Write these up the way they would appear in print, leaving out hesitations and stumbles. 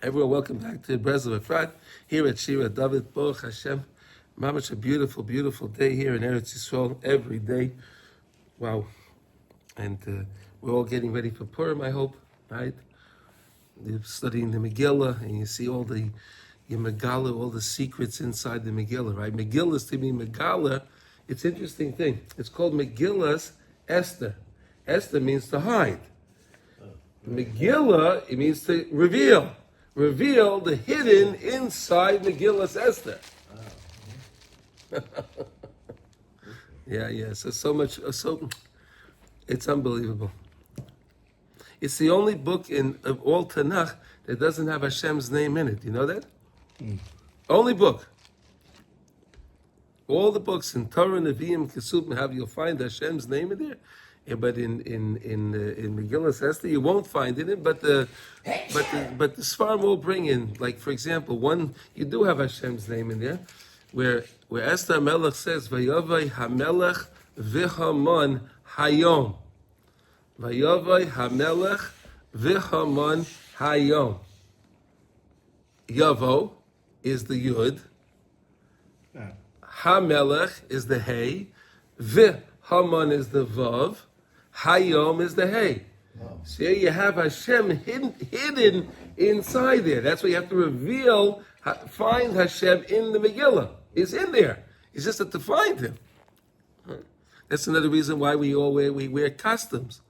Everyone, welcome back to Breslov Efrat here at Shira David Baruch Hashem. Mamash, a beautiful, beautiful day here in Eretz Yisrael. Every day, wow! And we're all getting ready for Purim, I hope, right? You're studying the Megillah, and you see all the Megillah, all the secrets inside the Megillah, right? Megillah is to be Megillah. It's an interesting thing. It's called Megillah's Esther. Esther means to hide. Megillah, it means to reveal. Reveal the hidden inside Megillah's Esther. Yeah. So much. It's unbelievable. It's the only book of all Tanakh that doesn't have Hashem's name in it. You know that? Only book. All the books in Torah, Nevi'im, Kesubim, you'll find Hashem's name in there. Yeah, but in Megillah's Esther, you won't find it. But the Sfarim will bring in, like for example, one you do have Hashem's name in there, where Esther Melech says, "Vayavai Hamelech v'Haman Hayom." Vayavai Hamelech v'Haman Hayom. Yavo is the Yud. Hamelech is the Hey. V'Haman is the Vav. Hayom is the Hey. So here you have Hashem hidden inside there. That's why you have to reveal, find Hashem in the Megillah. He's in there. It's just that to find him. That's another reason why we wear costumes.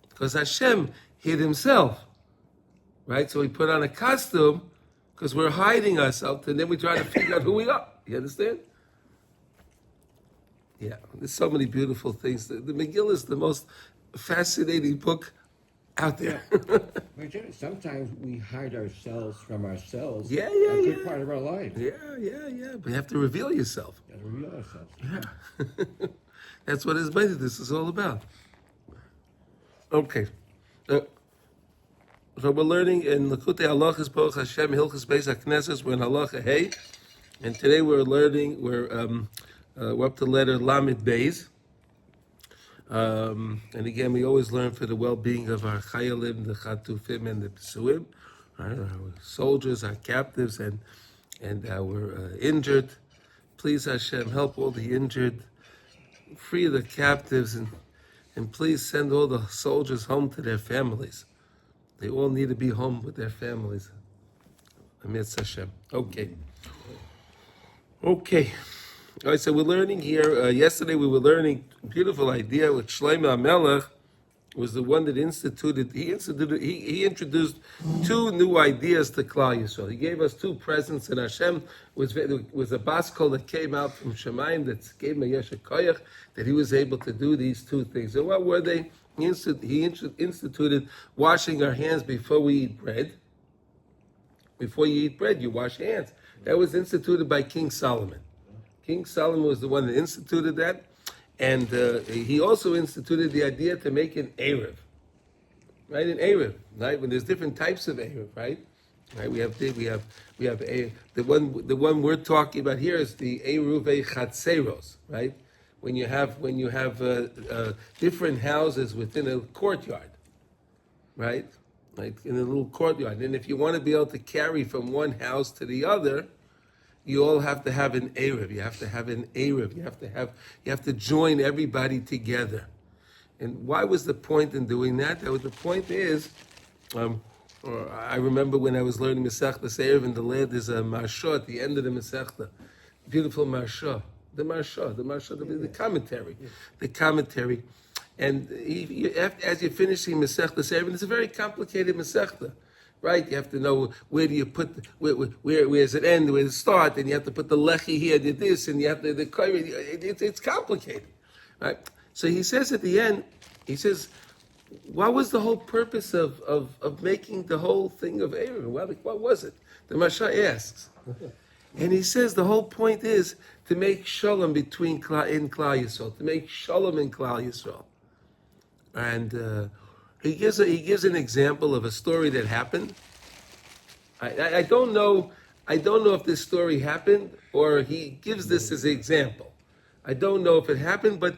Because Hashem hid himself. Right? So we put on a costume because we're hiding ourselves, and then we try to figure out who we are. You understand? Yeah, there's so many beautiful things. The Megillah is the most fascinating book out there. Sometimes we hide ourselves from ourselves. Yeah. A good part of our life. Yeah. But you have to reveal yourself. Got to reveal ourselves. Yeah. That's what this is all about. Okay. So we're learning in Likutey Halachos Baruch Hashem Hilchos Beit Hakneset. We're in Halacha Hey, and today we're up to letter Lamed Beis. And again, we always learn for the well-being of our Chayalim, the Chatufim, and the Pesuim, right? Our soldiers, our captives, and our injured. Please, Hashem, help all the injured, free the captives, and please send all the soldiers home to their families. They all need to be home with their families. Amidst Hashem. Okay. All right, so we're learning here. Yesterday we were learning a beautiful idea with Shlomo HaMelech was the one that instituted. He introduced two new ideas to Klal Yisrael. He gave us two presents, and Hashem was a baskol that came out from Shemayim that gave him a yesh koyach that he was able to do these two things. And what were they? He instituted washing our hands before we eat bread. Before you eat bread, you wash your hands. That was instituted by King Solomon. King Solomon was the one that instituted that, and he also instituted the idea to make an Eruv, right? An Eruv, right? When there's different types of Eruv, right? Right? We have the one we're talking about here is the Eruv Chatzeros, right? When you have different houses within a courtyard, right? Like in a little courtyard, and if you want to be able to carry from one house to the other, you all have to have an Eruv. You have to have an Eruv. You have to join everybody together. And why was the point in doing that? The point is, I remember when I was learning Masechta Eruv, and there's a Marsha at the end of the Masechta, beautiful Marsha, the commentary, and as you're finishing Masechta Eruv, it's a very complicated Masechta. Right, you have to know where do you put where does it end, where does it start, and you have to put the lechi here, this, and you have to it's complicated, right? So he says at the end, he says, what was the whole purpose of making the whole thing of Eruv? What was it? The Masha asks, and he says the whole point is to make shalom in Klal Yisrael, to make shalom in Klal Yisrael, and. He gives an example of a story that happened. I don't know if this story happened or he gives this as an example. I don't know if it happened, but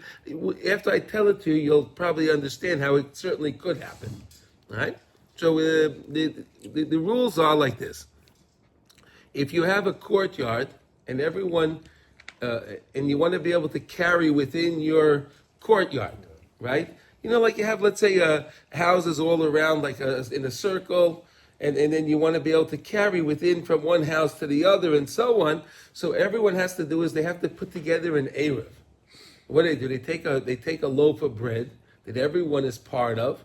after I tell it to you, you'll probably understand how it certainly could happen. Right? So the rules are like this. If you have a courtyard and everyone, and you want to be able to carry within your courtyard, right? You know, like you have, let's say, houses all around, like in a circle, and then you want to be able to carry within from one house to the other and so on. So everyone has to do is they have to put together an Eruv. What do? They take a loaf of bread that everyone is part of,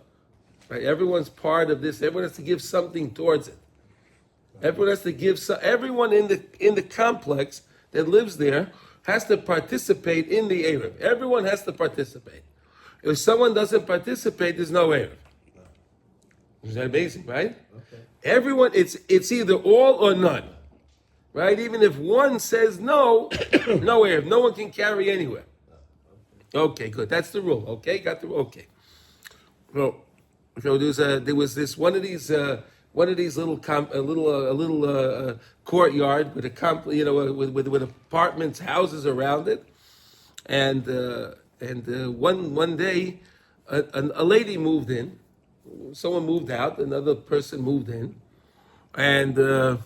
right? Everyone's part of this. Everyone has to give something towards it. Everyone has to give. Everyone in the complex that lives there has to participate in the Eruv. Everyone has to participate. If someone doesn't participate, there's no Eruv. Is that amazing, right? Okay. Everyone, it's either all or none, right? Even if one says no, no Eruv. No one can carry anywhere. Okay, good. That's the rule. Okay, got the rule. Okay. So there was this one of these little courtyard with with apartments, houses around it, and one day a lady moved in. Someone moved out. Another person moved in, and there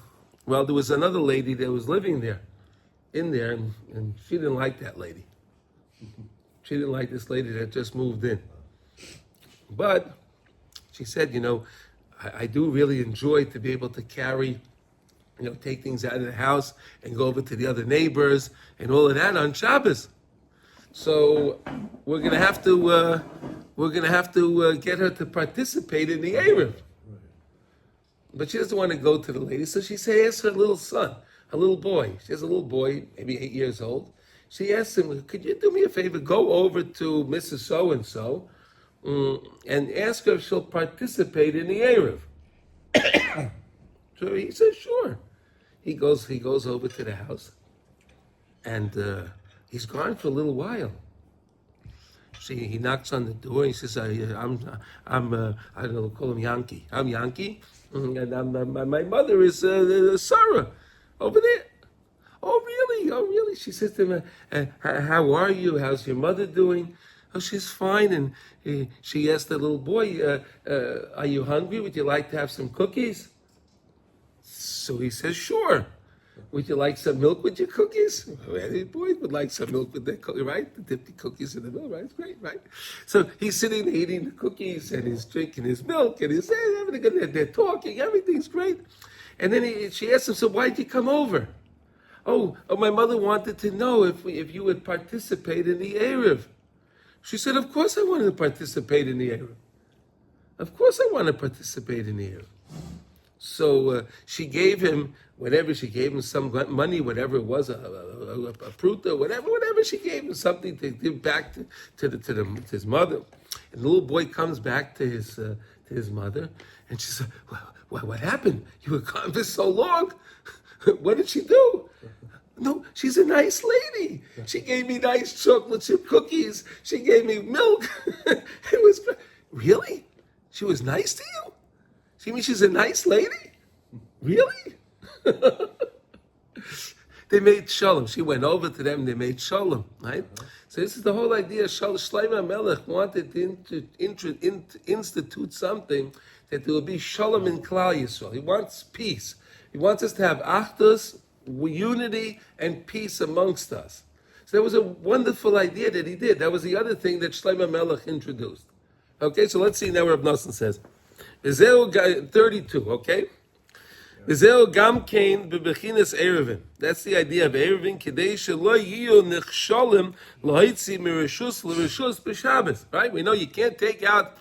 was another lady that was living there, and she didn't like that lady. She didn't like this lady that just moved in. But she said, I do really enjoy to be able to carry, take things out of the house and go over to the other neighbors and all of that on Shabbos. So we're gonna have to get her to participate in the Eruv. But she doesn't want to go to the lady, so she asks her little son, her little boy. She has a little boy, maybe 8 years old. She asks him, could you do me a favor, go over to Mrs. So-and-so and ask her if she'll participate in the Eruv. So he says, sure. He goes over to the house, and he's gone for a little while. He knocks on the door. He says, I'm I don't know, call him Yankee. I'm Yankee, and my mother is Sarah over there. Oh really? She says to him, how are you? How's your mother doing? Oh, she's fine. And she asked the little boy, are you hungry? Would you like to have some cookies? So he says, sure. Would you like some milk with your cookies? Well, any boy would like some milk with their cookies, right? To dip the cookies in the milk, right? It's great, right? So he's sitting there eating the cookies and he's drinking his milk and he's having a good day. They're talking, everything's great. And then she asked him, so why'd you come over? Oh, my mother wanted to know if you would participate in the Eruv. She said, of course I wanted to participate in the Eruv. Of course I want to participate in the Eruv. So she gave him whatever. She gave him some money, whatever it was, a pruta, whatever she gave him, something to give back to his mother. And the little boy comes back to his mother, and she said, what happened? You were gone for so long. What did she do? No, she's a nice lady. She gave me nice chocolate chip cookies. She gave me milk. It was really? She was nice to you? You mean she's a nice lady? Really? They made shalom. She went over to them. They made shalom, right? So this is the whole idea. Shlomo Melech wanted to institute something that there will be shalom in Klal Yisrael. He wants peace. He wants us to have achdus, unity, and peace amongst us. So that was a wonderful idea that he did. That was the other thing that Shlomo Melech introduced. Okay, so let's see now what Rav Nosson says. 32, okay? Gam kain bebechinas eruvin. That's the idea of eruvin. Kedei shelo yiyu nechsholim loitzi mirishus l'rishus b'Shabbos. Right? We know you can't take out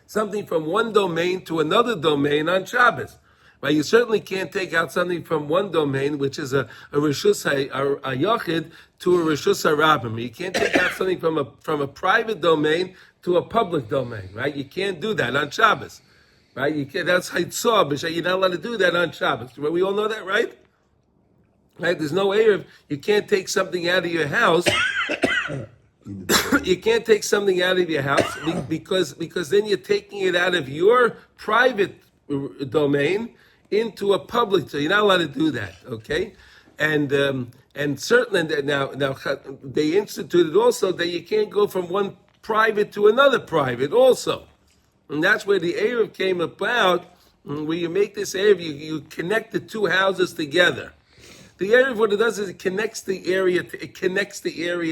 something from one domain to another domain on Shabbos. Right? You certainly can't take out something from one domain, which is a rishus hayachid, to a rishus harabim. You can't take out something from a private domain to a public domain. Right? You can't do that on Shabbos. Right? You can't. That's Haitzah. You're not allowed to do that on Shabbos. We all know that, right? Right? There's no Eruv. You can't take something out of your house. You can't take something out of your house because then you're taking it out of your private domain into a public. So you're not allowed to do that. Okay? And certainly now they instituted also that you can't go from one private to another private also. And that's where the Eruv came about, where you make this Eruv, you connect the two houses together. The Eruv, what it does is it connects the area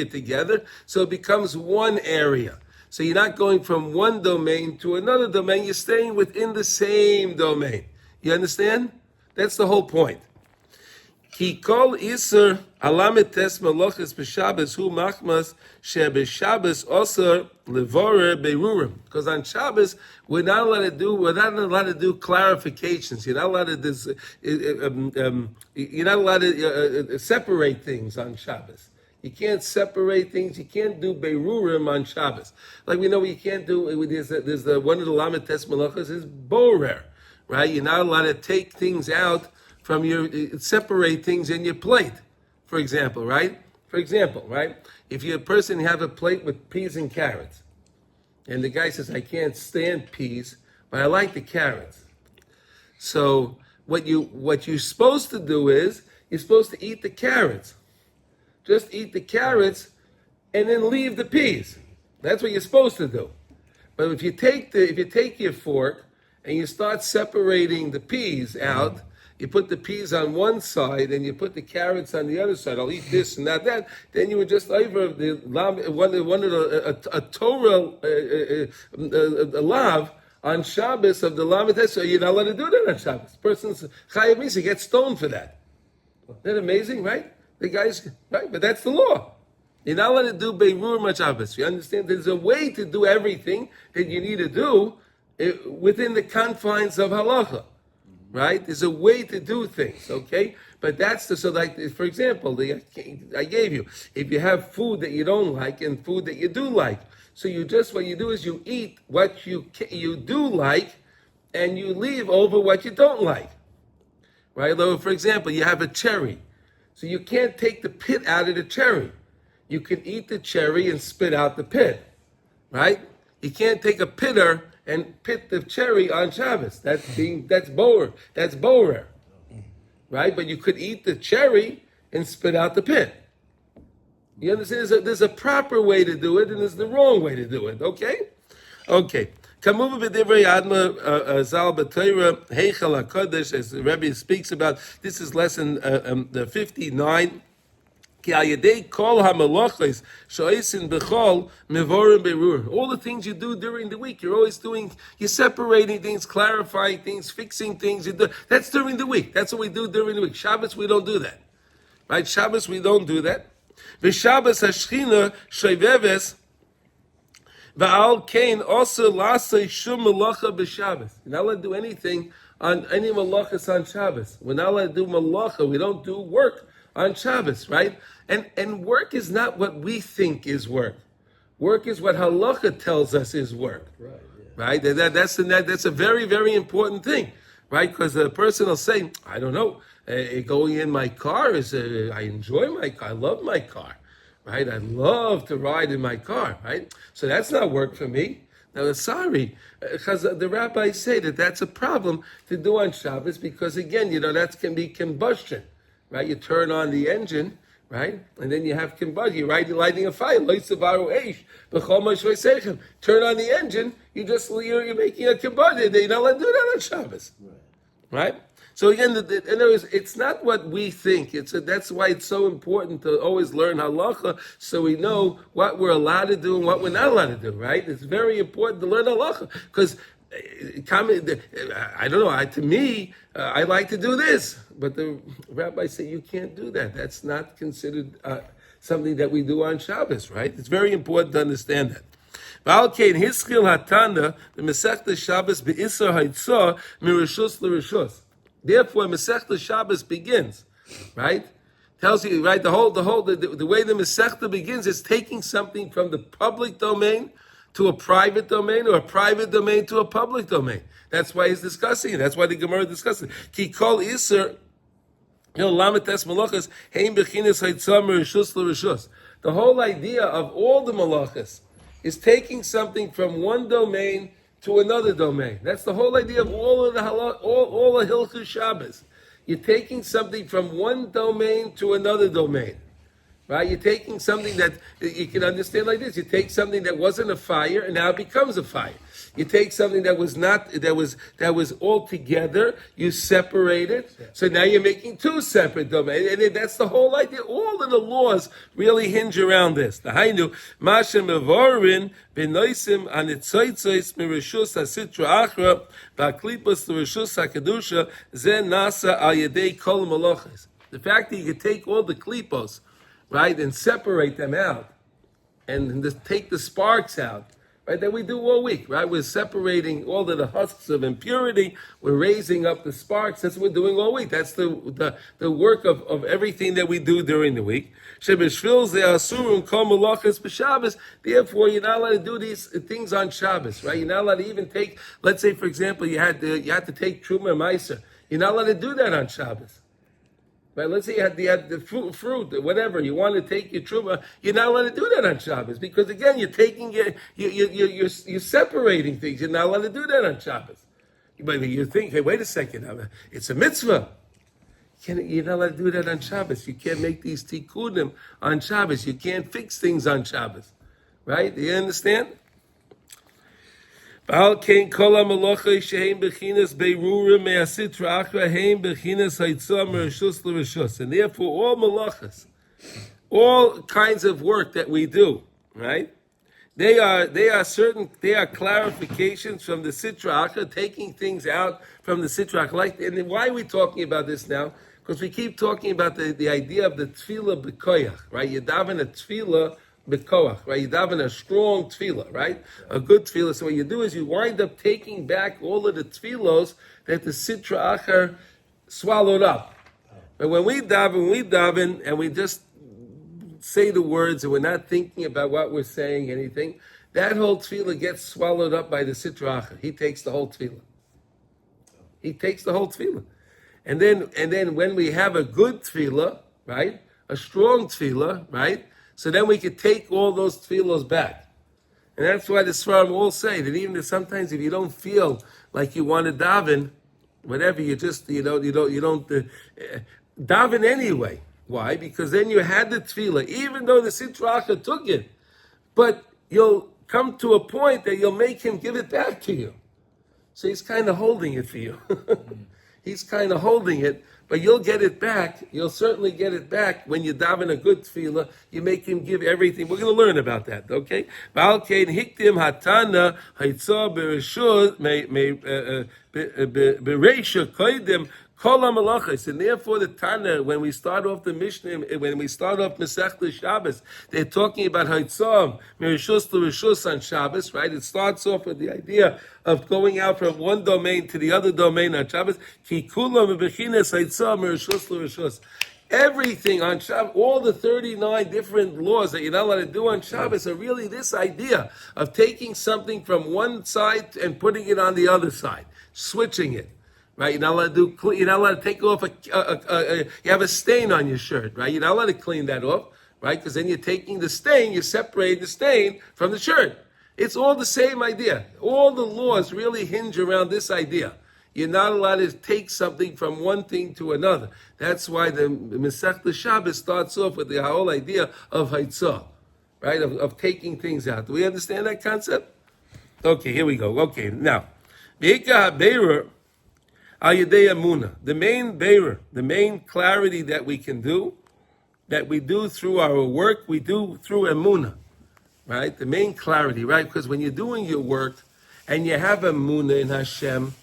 together, so it becomes one area. So you're not going from one domain to another domain, you're staying within the same domain. You understand? That's the whole point. Ki kol iser alamet tes malachas b'Shabbos hu machmas she'b'Shabbos osar levorer berurim. Because on Shabbos we're not allowed to do clarifications. You're not allowed to separate things on Shabbos. You can't separate things. You can't do berurim on Shabbos. Like we know you can't do. There's the one of the lamet tes malachas is borer, right? You're not allowed to take things out from separate things in your plate, for example, right? If you're a person, you have a plate with peas and carrots, and the guy says, I can't stand peas, but I like the carrots. So what you're supposed to do is, you're supposed to eat the carrots. Just eat the carrots, and then leave the peas. That's what you're supposed to do. But if you take your fork, and you start separating the peas out, you put the peas on one side and you put the carrots on the other side. I'll eat this and not that. Then you would just over a Torah a lav on Shabbos of the lav. So you're not allowed to do that on Shabbos. Person's chayav misa gets stoned for that. Isn't that amazing, right? The guys, right? But that's the law. You're not allowed to do beirur on Shabbos. You understand? There's a way to do everything that you need to do within the confines of halacha. Right? There's a way to do things, okay? But that's so like, for example, I gave you, if you have food that you don't like and food that you do like, so what you do is you eat what you do like, and you leave over what you don't like, right? Though, for example, you have a cherry, so you can't take the pit out of the cherry. You can eat the cherry and spit out the pit, right? You can't take a pitter and pit the cherry on Shabbos. That's borer, right? But you could eat the cherry and spit out the pit. You understand? There's a proper way to do it, and there's the wrong way to do it. Okay. Kamuva b'divrei Adma Zal b'Torah Heichal HaKodesh, as the Rebbe speaks about. This is lesson 59. All the things you do during the week, you're separating things, clarifying things, fixing things. That's during the week. That's what we do during the week. Shabbos, we don't do that. Right? Shabbos, we don't do that. V'Shabbos hashchina shoiveves v'al kain also lasei shum malacha b'Shabbos. You're not allowed to do anything on any malachas on Shabbos. We're not allowed to do malacha. We don't do work on Shabbos, right? And work is not what we think is work. Work is what halacha tells us is work. Right? That's a very, very important thing. Right? Because a person will say, I don't know, going in my car I enjoy my car. I love my car. Right? I love to ride in my car. Right? So that's not work for me. Now, sorry, because the rabbis say that's a problem to do on Shabbos because, again, that can be combustion. Right? You turn on the engine, right? And then you have combustion. You're lighting a fire. Turn on the engine, you're making a combustion. You're not allowed to do that on Shabbos. Right? So again, in other words, it's not what we think. That's why it's so important to always learn halacha so we know what we're allowed to do and what we're not allowed to do, right? It's very important to learn halacha because I don't know. To me, I like to do this, but the rabbis say you can't do that. That's not considered something that we do on Shabbos, right? It's very important to understand that. V'alkein hiskil hatanda the Masechta Shabbos be'isar haitzah mirishus l'rishus. Therefore, Masechta Shabbos begins, right? Tells you, right? The way the Masechta begins is taking something from the public domain to a private domain, or a private domain to a public domain. That's why he's discussing it. That's why the Gemara discusses it. Ki kol iser, lametes malachas, heim bechinas haitzah merishus l'rishus. The whole idea of all the malachas is taking something from one domain to another domain. That's the whole idea of all of the all the Hilchos Shabbos. You're taking something from one domain to another domain. Right? You're taking something that you can understand like this. You take something that wasn't a fire and now it becomes a fire. You take something that was not that was all together, you separate it. So now you're making two separate domains. And that's the whole idea. All of the laws really hinge around this. The Hainu, Mashem Evorin, Benoisim, Anitzoitzos, Mirishus HaSitra Achra, Baklipos, Rishus HaKedusha, Zen Nasa Al Yedei Kol Malachas. The fact that you can take all the klipos, right, and separate them out, and just take the sparks out, right, that we do all week, right? We're separating all of the husks of impurity, we're raising up the sparks, that's what we're doing all week. That's the work of everything that we do during the week. Therefore, you're not allowed to do these things on Shabbos, right? You're not allowed to even take, let's say, for example, you had to take Truma Meiser. You're not allowed to do that on Shabbos. Right? Let's say you had the fruit, whatever you want to take your truma. You're not allowed to do that on Shabbos because again, you're taking you're separating things. You're not allowed to do that on Shabbos. But you think, hey, wait a second, it's a mitzvah. You're not allowed to do that on Shabbos. You can't make these tikkunim on Shabbos. You can't fix things on Shabbos. Right? Do you understand? And therefore, all malachas, all kinds of work that we do, right? They are clarifications from the Sitra Achra, taking things out from the Sitra Achra. And why are we talking about this now? Because we keep talking about the idea of the tefillah b'koyach, right? You daven a tefillah b'koach, right? You daven a strong tefillah, right? A good tefillah. So what you do is you wind up taking back all of the tefillos that the Sitra Achra swallowed up. But when we daven, and we just say the words and we're not thinking about what we're saying, anything, that whole tefillah gets swallowed up by the Sitra Achra. He takes the whole tefillah. He takes the whole tefillah. And then when we have a good tefillah, right? A strong tefillah, right? So then we could take all those tefillos back. And that's why the Sfarim all say that even if sometimes if you don't feel like you want to daven, whatever, you just, you don't daven anyway. Why? Because then you had the tefillah, even though the Sitra Achra took it, but you'll come to a point that you'll make him give it back to you. So he's kind of holding it for you. He's kind of holding it, but you'll get it back. You'll certainly get it back when you daven a good tefillah. You make him give everything. We're going to learn about that, okay? Ba'alkein hiktim hatana haitzah bereshut bereisha koidim kol hamalachos. And therefore the Tana, when we start off the Mishnah, when we start off Masechta Shabbos, they're talking about haitzah merishus to rishus on Shabbos, right? It starts off with the idea of going out from one domain to the other domain on Shabbos. Ki kulam bechinas haitzah merishus to rishus. Everything on Shabbos, all the 39 different laws that you're not allowed to do on Shabbos are really this idea of taking something from one side and putting it on the other side, switching it. Right, you're not allowed to you're not allowed to take off you have a stain on your shirt, right? You're not allowed to clean that off, right? Because then you're taking the stain, you separate the stain from the shirt. It's all the same idea. All the laws really hinge around this idea. You're not allowed to take something from one thing to another. That's why the Masechta Shabbos starts off with the whole idea of haitzah, right? Of taking things out. Do we understand that concept? Okay, here we go. Okay, now, the main bearer, the main clarity that we can do, that we do through our work, we do through emunah, right? The main clarity, right? Because when you're doing your work and you have emunah in Hashem,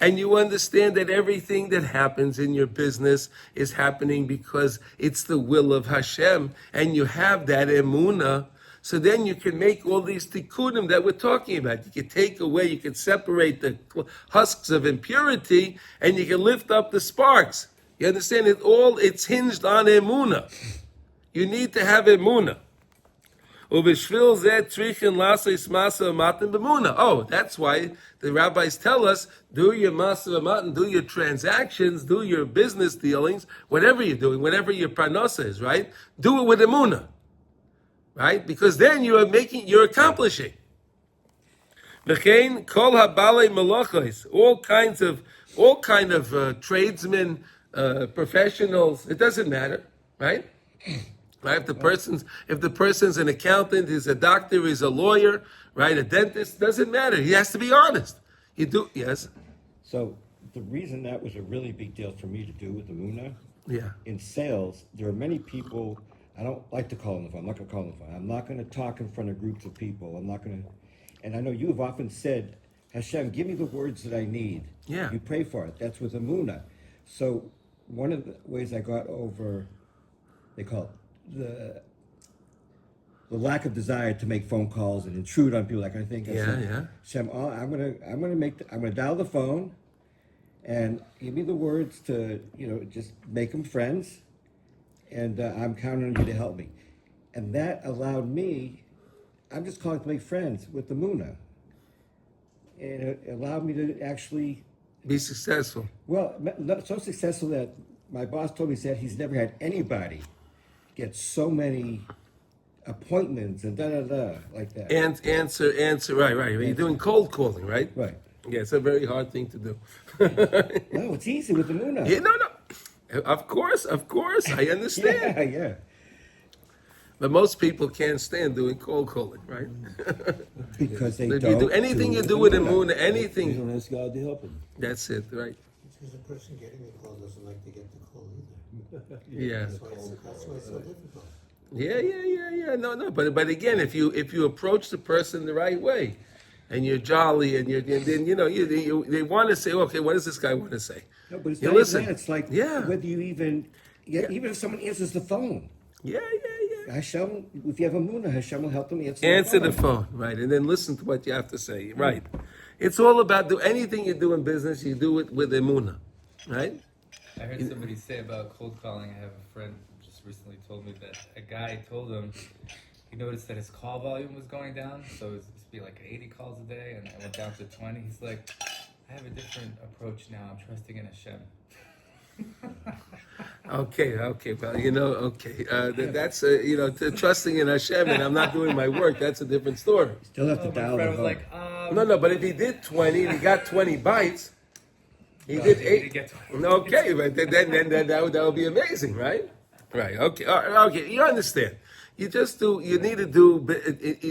and you understand that everything that happens in your business is happening because it's the will of Hashem, and you have that emunah, so then you can make all these tikkunim that we're talking about. You can take away, you can separate the husks of impurity, and you can lift up the sparks. You understand? It's hinged on emunah. You need to have emunah. Oh, that's why the rabbis tell us, do your masa v'matan, do your transactions, do your business dealings, whatever you're doing, whatever your parnasa is, right? Do it with emunah. Right? Because then you're accomplishing. V'chein kol habalei malachos, all kind of tradesmen, professionals. It doesn't matter, right? Right? If the person's an accountant, he's a doctor, he's a lawyer, right? A dentist, doesn't matter. He has to be honest. You do, yes? So the reason that was a really big deal for me to do with the Muna, Yeah. in sales, there are many people, I don't like to call on the phone. I'm not going to call on the phone. I'm not going to talk in front of groups of people. I'm not going to, and I know you have often said, Hashem, give me the words that I need. Yeah. You pray for it. That's with Amuna. So one of the ways I got over, they call it the lack of desire to make phone calls and intrude on people. Like I think, I said, Hashem, I'm gonna dial the phone, and give me the words to, just make them friends, and I'm counting on you to help me. And that allowed me, I'm just calling to make friends with the Muna. And it allowed me to actually Be successful. well, not so successful that my boss told me, said he's never had anybody get so many appointments and like that. And answer, right. You're doing cold calling, right? Right. Yeah, it's a very hard thing to do. No, it's easy with the Muna. Yeah, no. Of course, I understand. Yeah. But most people can't stand doing cold calling, right? Because they If don't. you do anything you do with a moon, You anything, don't ask God to help him. that's it, right? It's because the person getting the call doesn't like to get the call either. Yeah. That's why it's so difficult. Yeah. No. But again, if you approach the person the right way, and you're jolly, and then they want to say, okay, what does this guy want to say? No, but it's You not listen. even that. It's like Yeah. whether you even if someone answers the phone. Yeah. Hashem, if you have a Muna, Hashem will help them answer Answer the phone, right, and then listen to what you have to say, right? It's all about anything you do in business, you do it with emuna, right? I heard somebody say about cold calling. I have a friend who just recently told me that a guy told him he noticed that his call volume was going down, so it used to be like 80 calls a day, and it went down to 20. He's like, I have a different approach now. I'm trusting in Hashem. Okay. Well, that's trusting in Hashem, and I'm not doing my work. That's a different story. Still have to My dial the friend was phone. like, No, but if he did 20 and he got 20 bites, he No, did he 8. didn't get 20. Okay, but then that would be amazing, right? Right. Okay. All right, okay. You understand? You need to do.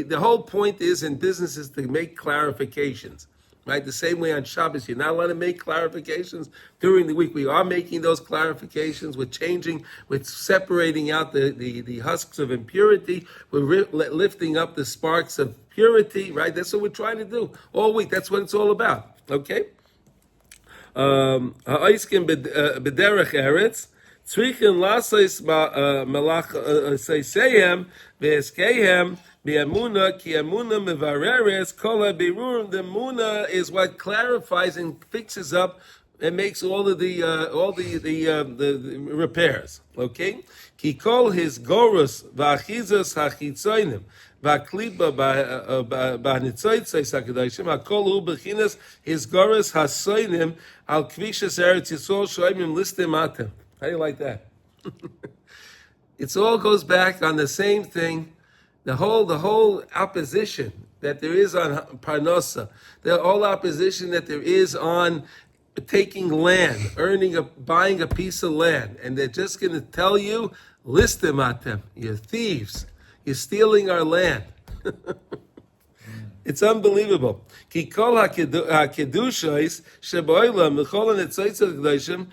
The whole point is in business is to make clarifications. Right, the same way on Shabbos, you're not allowed to make clarifications during the week. We are making those clarifications. We're separating out the husks of impurity. We're lifting up the sparks of purity. Right, that's what we're trying to do all week. That's what it's all about. Okay. Ha'iskim b'derech eretz tzrichen lasos malach seiseihem ve'eskeihem. The emuna ki emuna mevareres kol habirurim. The emuna is what clarifies and fixes up and makes all the repairs. Okay, ki kol his gorus v'achizos hachitzonim v'akliba b'nitzotzos hakadoshim hakol hu b'chinas his gorus hasoinim al kvishas eretz Yisrael shoymim listim atem. How do you like that? It all goes back on the same thing. The whole opposition that there is on Parnosa, the whole opposition that there is on taking land, buying a piece of land, and they're just going to tell you, listim atem, you're thieves, you're stealing our land. It's unbelievable. Ki kol hakedushos sheboilam v'chol hanetzotzos hakadoshim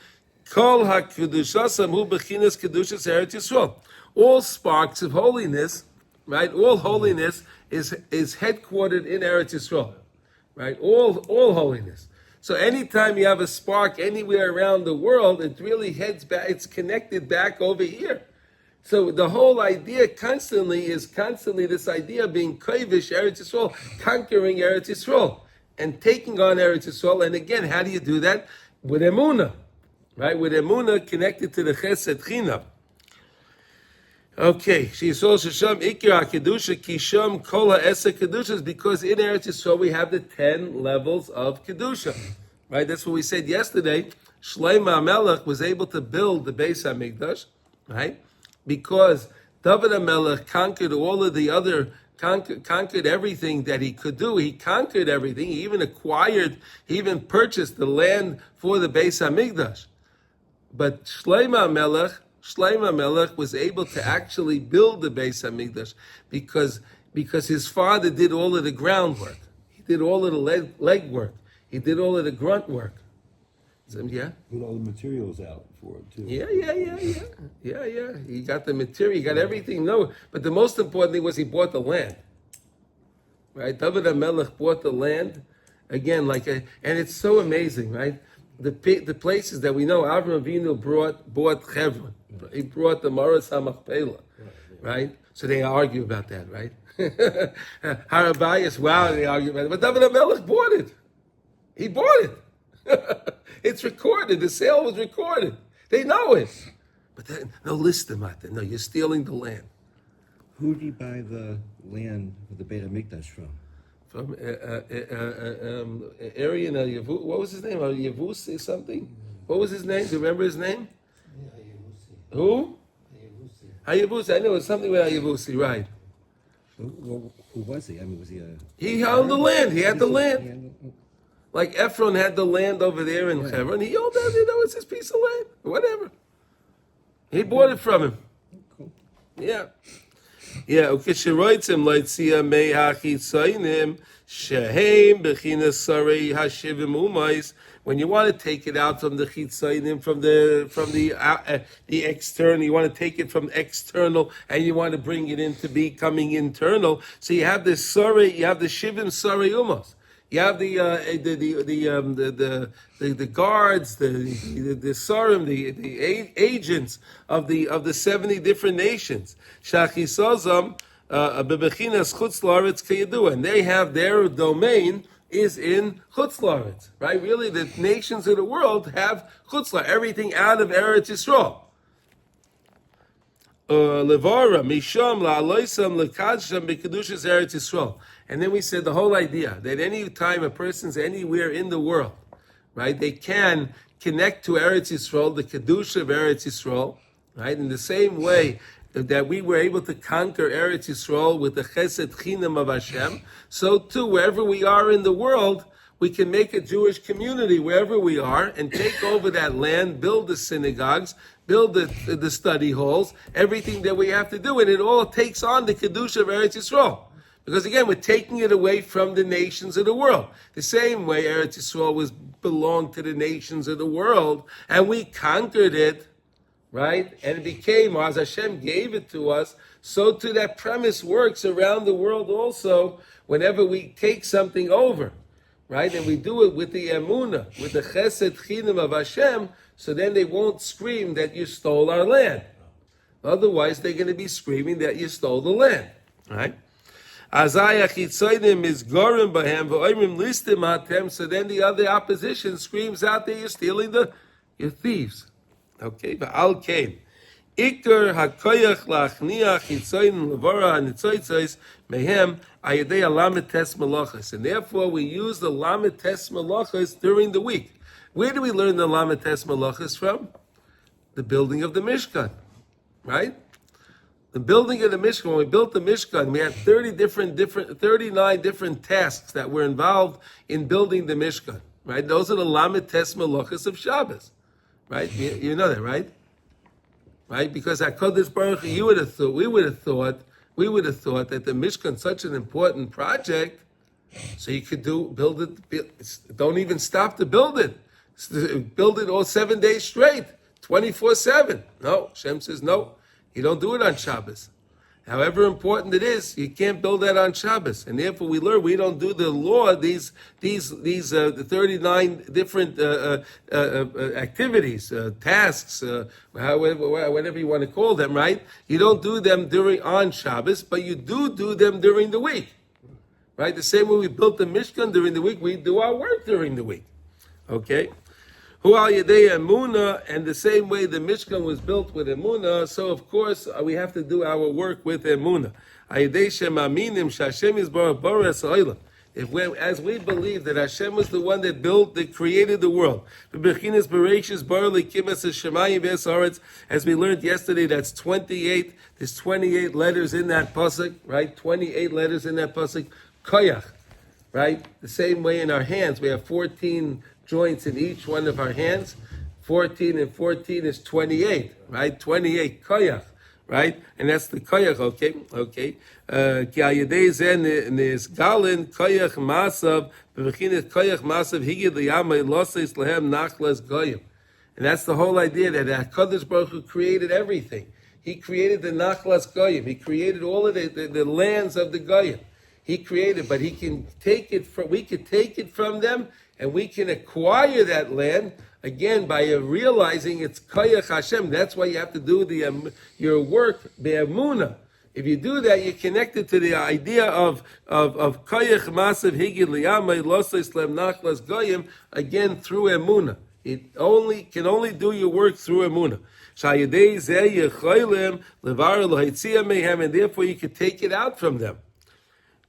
kol hakedushosam hu bechinas kedushas eretz Yisrael. All sparks of holiness. Right, all holiness is headquartered in Eretz Yisrael. Right, all holiness. So anytime you have a spark anywhere around the world, it really heads back. It's connected back over here. So the whole idea constantly is this idea of being kovish Eretz Yisrael, conquering Eretz Yisrael, and taking on Eretz Yisrael. And again, how do you do that? With emuna, right? With emuna connected to the Chesed Chinam. Okay, she's also Sham Ikra Kedusha Kisham Kola Esa Kedushas, because in Eretz Yisrael we have the 10 levels of Kedusha. Right? That's what we said yesterday. Shlomo HaMelech was able to build the Beis HaMikdash, right? Because David HaMelech conquered all of the other, conquered everything that he could do. He conquered everything. He even purchased the land for the Beis HaMikdash. But Shlomo HaMelech, Shlomo Melech was able to actually build the Beis Hamikdash because his father did all of the groundwork. He did all of the leg work. He did all of the grunt work. Yeah? Put all the materials out for it too. Yeah. He got the material, he got everything. No, but the most important thing was he bought the land. Right? David HaMelech bought the land. Again, and it's so amazing, right? The places that we know, Avraham Avinu bought Hebron. He brought the Maras HaMachpelah, right? So they argue about that, right? Harabayas, wow, they argue about it. But David HaMelech bought it. He bought it. It's recorded. The sale was recorded. They know it. But no, listen, Martin. No, you're stealing the land. Who did he buy the land for the Beit HaMikdash from? From Aryan Yavuz. What was his name? Yavuz something? What was his name? Do you remember his name? Yeah, Ayavusi. Who? Ayavusi. Ayavusi. I know it was something with Ayavusi, right? Who was he? I mean, was he a... He held the land. He had the land. Like Ephron had the land over there in Hebron. He owned that. That was his piece of land. Whatever. He bought it from him. Cool. Yeah. Yeah, ukesheroitzim loitzia mei hachitzainim shehem bechinas sarei hashivim umais. When you want to take it out from the chitzainim, from the external, you want to take it from external, and you want to bring it into becoming internal. So you have the sarei, you have the shivim sarei umos. You have the guards, the sarim, the agents of the 70 different nations. Shachisozam bebechinas chutz laaretz kayadu, and they have their domain is in chutz laaretz, right? Really, the nations of the world have chutz laaretz, everything out of Eretz Yisrael. Levara misham la'aloisam lekadsham b'kedushas Eretz Yisrael. And then we said the whole idea that any time a person's anywhere in the world, right, they can connect to Eretz Yisrael, the Kedusha of Eretz Yisrael, right, in the same way that we were able to conquer Eretz Yisrael with the Chesed Chinam of Hashem, so too, wherever we are in the world, we can make a Jewish community wherever we are and take over that land, build the synagogues, build the study halls, everything that we have to do, and it all takes on the Kedusha of Eretz Yisrael. Because again, we're taking it away from the nations of the world. The same way Eretz Yisrael belonged to the nations of the world, and we conquered it, right? And it became, as Hashem gave it to us, so too that premise works around the world also whenever we take something over, right? And we do it with the emunah, with the chesed chinam of Hashem, so then they won't scream that you stole our land. Otherwise, they're going to be screaming that you stole the land, right? Azaya chitzayim is gorim bahem v'oimrim listim hatem. So then the other opposition screams out that you're stealing you're thieves. Okay, v'al kain ikar hakoyach lachniach chitzayim levara hanitzoytzos mehem ayedei alamet tes malachos. And therefore we use the lamet tes malachos during the week. Where do we learn the lamet tes malachos from? The building of the Mishkan, right? The building of the Mishkan, when we built the Mishkan, we had 39 different tasks that were involved in building the Mishkan, right? Those are the Lamed Tes Malachos of Shabbos, right? You know that, right? Right? Because HaKadosh Baruch Hu, we would have thought that the Mishkan, such an important project, so you could build it, don't even stop to build it. Build it all 7 days straight, 24/7. No, Hashem says no. You don't do it on Shabbos. However important it is, you can't build that on Shabbos. And therefore we learn we don't do the law, these 39 different activities, tasks, whatever you want to call them, right? You don't do them on Shabbos, but you do them during the week. Right? The same way we built the Mishkan during the week, we do our work during the week. Okay? Hu al yedei emunah, and the same way the Mishkan was built with emunah, so of course we have to do our work with emunah. Ayedei shemaminim sh'Hashem yisbarach boras ha'olam. As we believe that Hashem was the one that created the world. As we learned yesterday, that's 28. There's 28 letters in that pasuk, right? 28 letters in that pasuk. Koyach, right? The same way in our hands, we have 14 joints in each one of our hands. 14 and 14 is 28, right? 28 koyach, right? And that's the koyach, okay? Ki al-yedei zeh nisgalen koyach masav, b'v'chinas koyach masav higid liyamei loses lehem nachlas goyim. And that's the whole idea that HaKadosh Baruch Hu created everything. He created the nachlas goyim. He created all of the lands of the goyim. He created, but he can take it from, we can take it from them, and we can acquire that land again by realizing it's koyach Hashem. That's why you have to do your work be'emunah. If you do that, you're connected to the idea of koyach masav higid liyamei losei slem nachlas goyim again through emunah. It can only do your work through emunah. Shayidei zeh yecholim levar lohitzia mehem, and therefore you can take it out from them.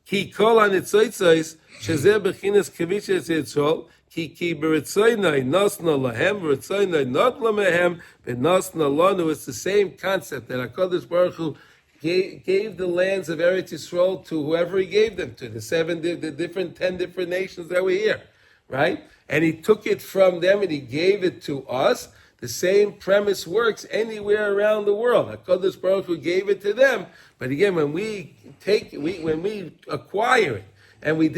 Ki kol hanitzotzos shezeh bechinas kavishes yitzhol ki beritzoynai nosna lahem beritzoynai not lamehem benosna lanu. It's the same concept that HaKadosh Baruch Hu gave the lands of Eretz Yisrael to whoever He gave them to, the 10 different nations that were here, right? And He took it from them and He gave it to us. The same premise works anywhere around the world. HaKadosh Baruch Hu gave it to them, but again, when we acquire it, and we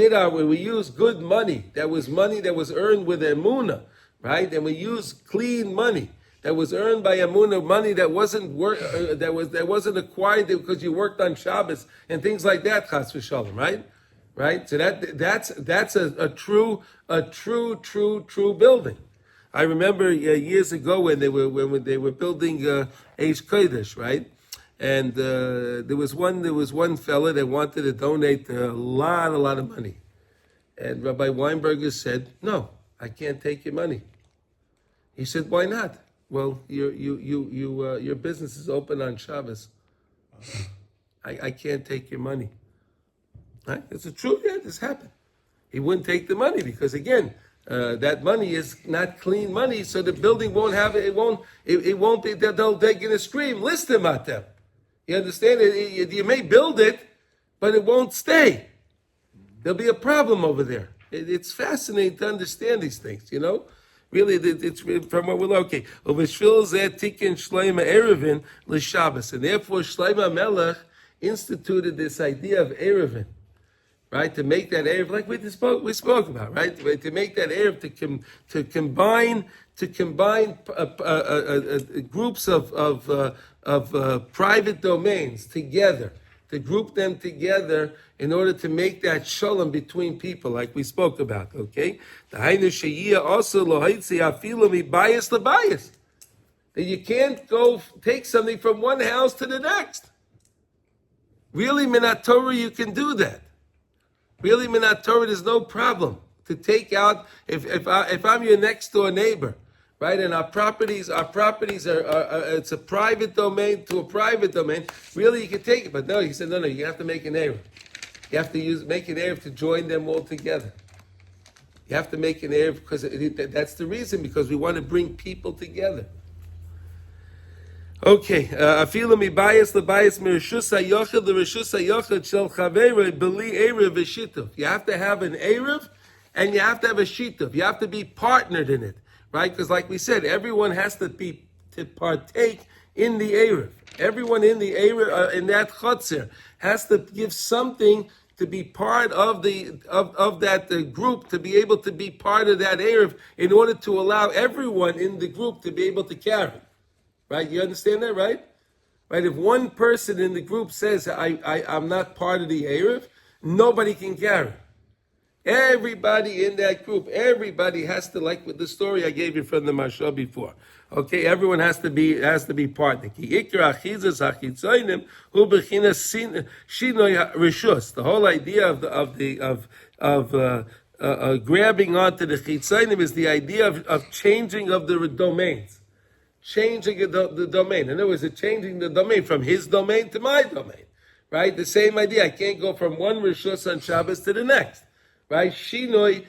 use good money that was earned with emunah, right? And we use clean money that was earned by emunah, money that wasn't acquired because you worked on Shabbos and things like that, chas v'shalom, right? Right. So that's a true building. I remember years ago when they were building Eish Kodesh, right? And there was one fella that wanted to donate a lot of money, and Rabbi Weinberger said, "No, I can't take your money." He said, "Why not?" Well, your business is open on Shabbos. I can't take your money. Right? It's the truth. Yeah, this happened. He wouldn't take the money because again, that money is not clean money, so the building won't have it. It won't be. They're going to scream, "List them at them." You understand? You may build it, but it won't stay. There'll be a problem over there. It's fascinating to understand these things. You know, really, it's from what we're okay. And therefore, Shlomo Melech instituted this idea of Eruvin, right? To make that Eruv, like we spoke about, right? To make that Eruv, to combine groups of private domains together, to group them together in order to make that shalom between people, like we spoke about. Okay, also that you can't go take something from one house to the next. Really, Minat Torah, you can do that. Really, Minat Torah, there's no problem to take out. If I'm your next door neighbor, right, and our properties are it's a private domain to a private domain. Really, you can take it, but no, he said no. You have to make an Eruv. You have to make an Eruv to join them all together. You have to make an Eruv because that's the reason, because we want to bring people together. Okay, afilu mibayis lebayis mirishus hayochid l'rishus hayochid shel chaverei b'li eruv v'shituf. You have to have an eruv, and you have to have a shituf. You have to be partnered in it, right? Because, like we said, everyone has to partake in the eruv. Everyone in the eruv in that chotzer has to give something to be part of that group, to be able to be part of that eruv, in order to allow everyone in the group to be able to carry. Right? You understand that, right? Right? If one person in the group says, I'm not part of the Eruv, nobody can carry. Everybody in that group, everybody has to, like with the story I gave you from the Mashal before. Okay, everyone has to be partner. The whole idea of grabbing onto the chitzaynim is the idea of changing of the domains. Changing the domain. In other words, changing the domain from his domain to my domain. Right? The same idea. I can't go from one Rishus on Shabbos to the next. Right? Shinoi,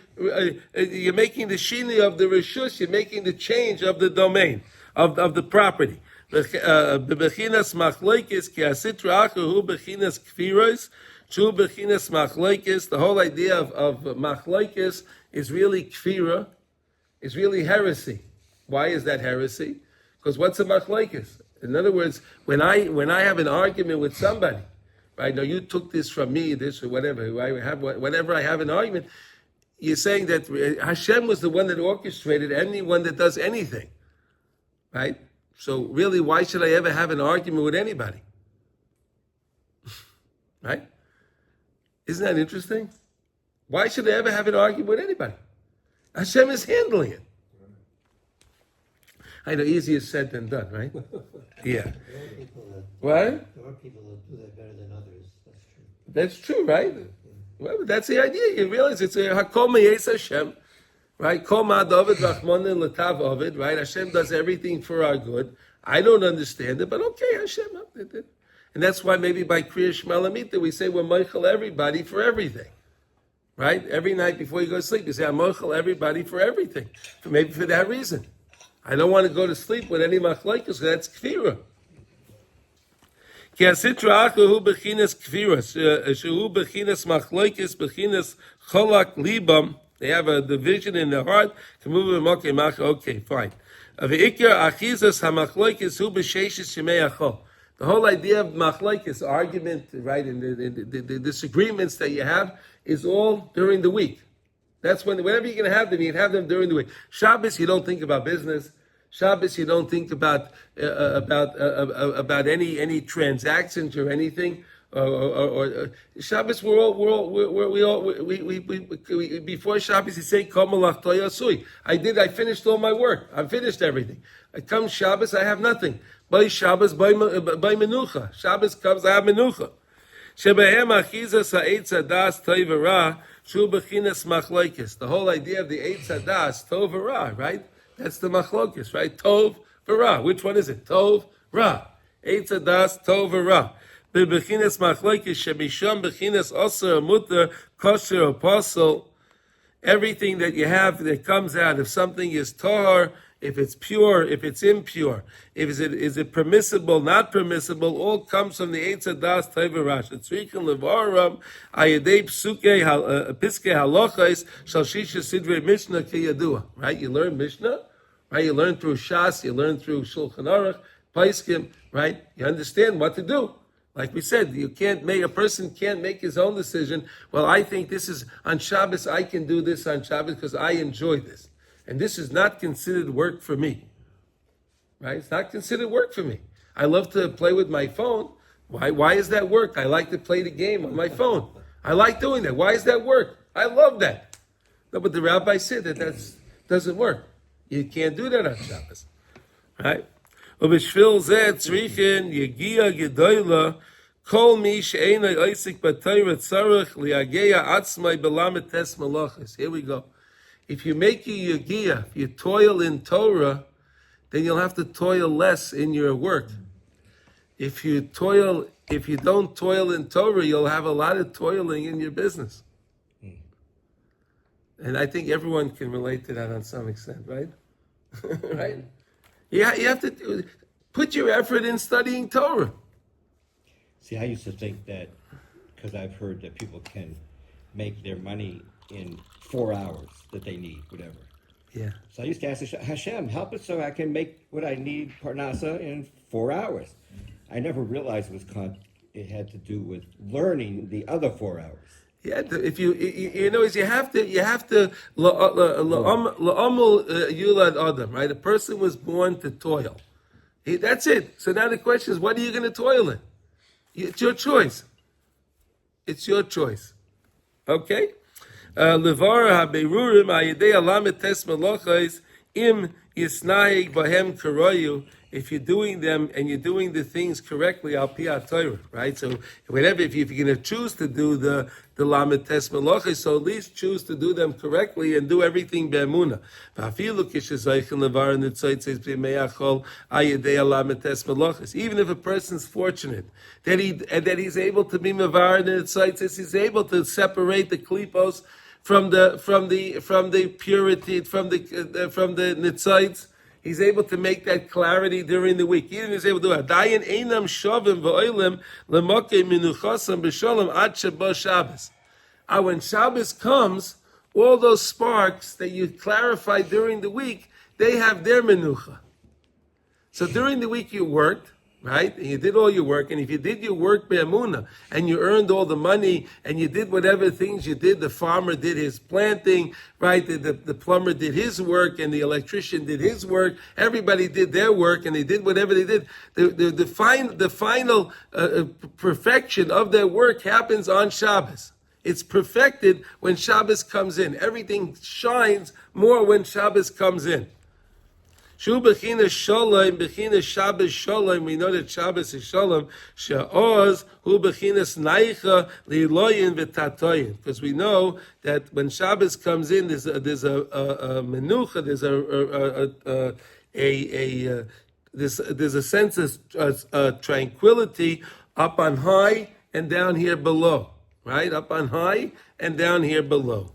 you're making the shinoi of the Rishus, you're making the change of the domain, of the property. Bechinas machloikis ki asitra achahu bechinas kfiros, chu bechinas machloikis. The whole idea of machloikis is really kfira, is really heresy. Why is that heresy? Because what's a machlokes? In other words, when I have an argument with somebody, right? Now you took this from me, this or whatever. Whenever I have an argument, you're saying that Hashem was the one that orchestrated anyone that does anything, right? So really, why should I ever have an argument with anybody? Right? Isn't that interesting? Why should I ever have an argument with anybody? Hashem is handling it. I know, easier said than done, right? Yeah. There are people that What? there are people that do that better than others. That's true. That's true, right? Well, that's the idea. You realize it's a Hakol Meyes Hashem, right? Kol Ma'adavid Rachmanin Latav Ovid, right? Hashem does everything for our good. I don't understand it, but okay, Hashem. And that's why maybe by Kriya Shema Lamita we say we're Meichel everybody for everything. Right? Every night before you go to sleep, you say, I'm Meichel everybody for everything. Maybe for that reason. I don't want to go to sleep with any machlokes, because that's kfira. Ki asitra achu hu bechinas kfira, shehu bechinas machlokes, bechinas cholak libam. They have a division in their heart. Okay, fine. Ve'ikar achizas hamachlokes hu b'sheishes shemei achol. The whole idea of machlokes, argument, right, and the disagreements that you have is all during the week. That's whenever you're going to have them, you can have them during the week. Shabbos, you don't think about business. Shabbos, you don't think about any transactions or anything. Or Shabbos, we before Shabbos, you say Kol Malach Toya Asui. I finished all my work. I finished everything. I come Shabbos, I have nothing. By Shabbos, by Menucha. Shabbos comes, I have Menucha. Shebehem achizas ha'etz hadas tov v'ra shu bechinas machlokes. The whole idea of the eitz hadas tov v'ra, right? That's the machlokes, right? Tov v'ra. Which one is it? Tov ra. Eitz hadas tov v'ra. Bechinas machlokes shemisham bechinas aser muter kosher apostle. Everything that you have that comes out, if something is tahar, if it's pure, if it's impure, is it permissible, not permissible, all comes from the Eitz Hadas Teverash. It's Richen Levaram, Ayadei Psuke, Piske Halachos, Shalshisha Sidre Mishnah Kiyadua. Right? You learn Mishnah, right? You learn through Shas, you learn through Shulchan Aruch, Paiskim, right? You understand what to do. Like we said, a person can't make his own decision. Well, I think this is, on Shabbos, I can do this on Shabbos because I enjoy this. And this is not considered work for me. Right? It's not considered work for me. I love to play with my phone. Why is that work? I like to play the game on my phone. I like doing that. Why is that work? I love that. No, but the rabbi said that doesn't work. You can't do that on Shabbos. Right? ובשביל זה צריכים יגיע גדולה כל מי שאינו עוסק בתורה צריך להגיע עצמאי בלמד טס מלאכות. Here we go. If you make your yagiyah, if you toil in Torah, then you'll have to toil less in your work. If you don't toil in Torah, you'll have a lot of toiling in your business. And I think everyone can relate to that on some extent, right? Right? You have to put your effort in studying Torah. See, I used to think that, because I've heard that people can make their money in 4 hours that they need, whatever. Yeah. So I used to ask Hashem, help us so I can make what I need, Parnasa, in 4 hours. I never realized it had to do with learning the other 4 hours. Yeah, if you have to la'amul yulad adam, right? A person was born to toil. That's it. So now the question is, what are you going to toil in? It's your choice. It's your choice. Okay? Levara haberurim ayidei alamet tes malachos im yisnaig bahem karoyu. If you're doing them and you're doing the things correctly, al pi Torah, right? So if you're going to choose to do the lamed tes malachos, so at least choose to do them correctly and do everything be'emunah. Even if a person's fortunate that he's able to be mevar in the tzaitzis, he's able to separate the klipos from the purity, from the nitzites. He's able to make that clarity during the week. Even he's able to do it. Dayan einam shavim v'oilem lemokei minuchasam b'shalom ad sheba Shabbos. When Shabbos comes, all those sparks that you clarified during the week, they have their menucha. So during the week you worked, right? And you did all your work, and if you did your work be'emunah, and you earned all the money, and you did whatever things you did, the farmer did his planting, right? The plumber did his work, and the electrician did his work. Everybody did their work, and they did whatever they did. The final perfection of their work happens on Shabbos. It's perfected when Shabbos comes in. Everything shines more when Shabbos comes in. Shu b'chinas shalom, b'chinas Shabbos shalom. We know that Shabbos is shalom. She'oz hu b'chinas naicha li'loyin v'tatoyin. Because we know that when Shabbos comes in, there's a menucha, there's a sense of tranquility up on high and down here below. Right? Up on high and down here below.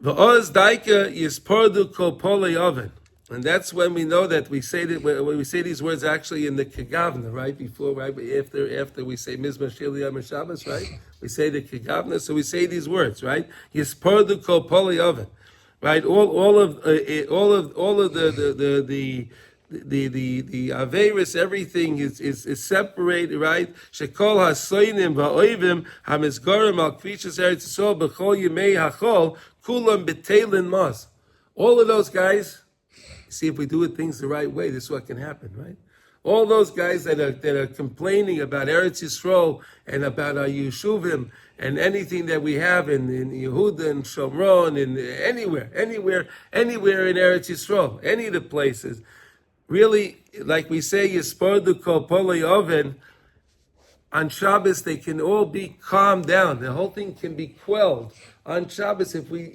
V'oz daika yispardu kol polei oven. And that's when we know that we say that when we say these words actually in the Kegavna, right? Before, right? After we say Mizmor Shel Yom Shabbos, right? We say the Kegavna, so we say these words, right? Yispardu kol polei oven, right? All of the Averis, everything is separated, right? Shekol hasoinim va'oivim hamizgarim al kvishas Eretz Yisrael b'chol yimei hachol kulam b'teilin mas. All of those guys. See, if we do things the right way, this is what can happen, right? All those guys that are complaining about Eretz Yisrael and about our Yeshuvim and anything that we have in Yehuda and Shomron and anywhere in Eretz Yisrael, any of the places, really, like we say, Yispardu kol polei oven, on Shabbos they can all be calmed down. The whole thing can be quelled on Shabbos if we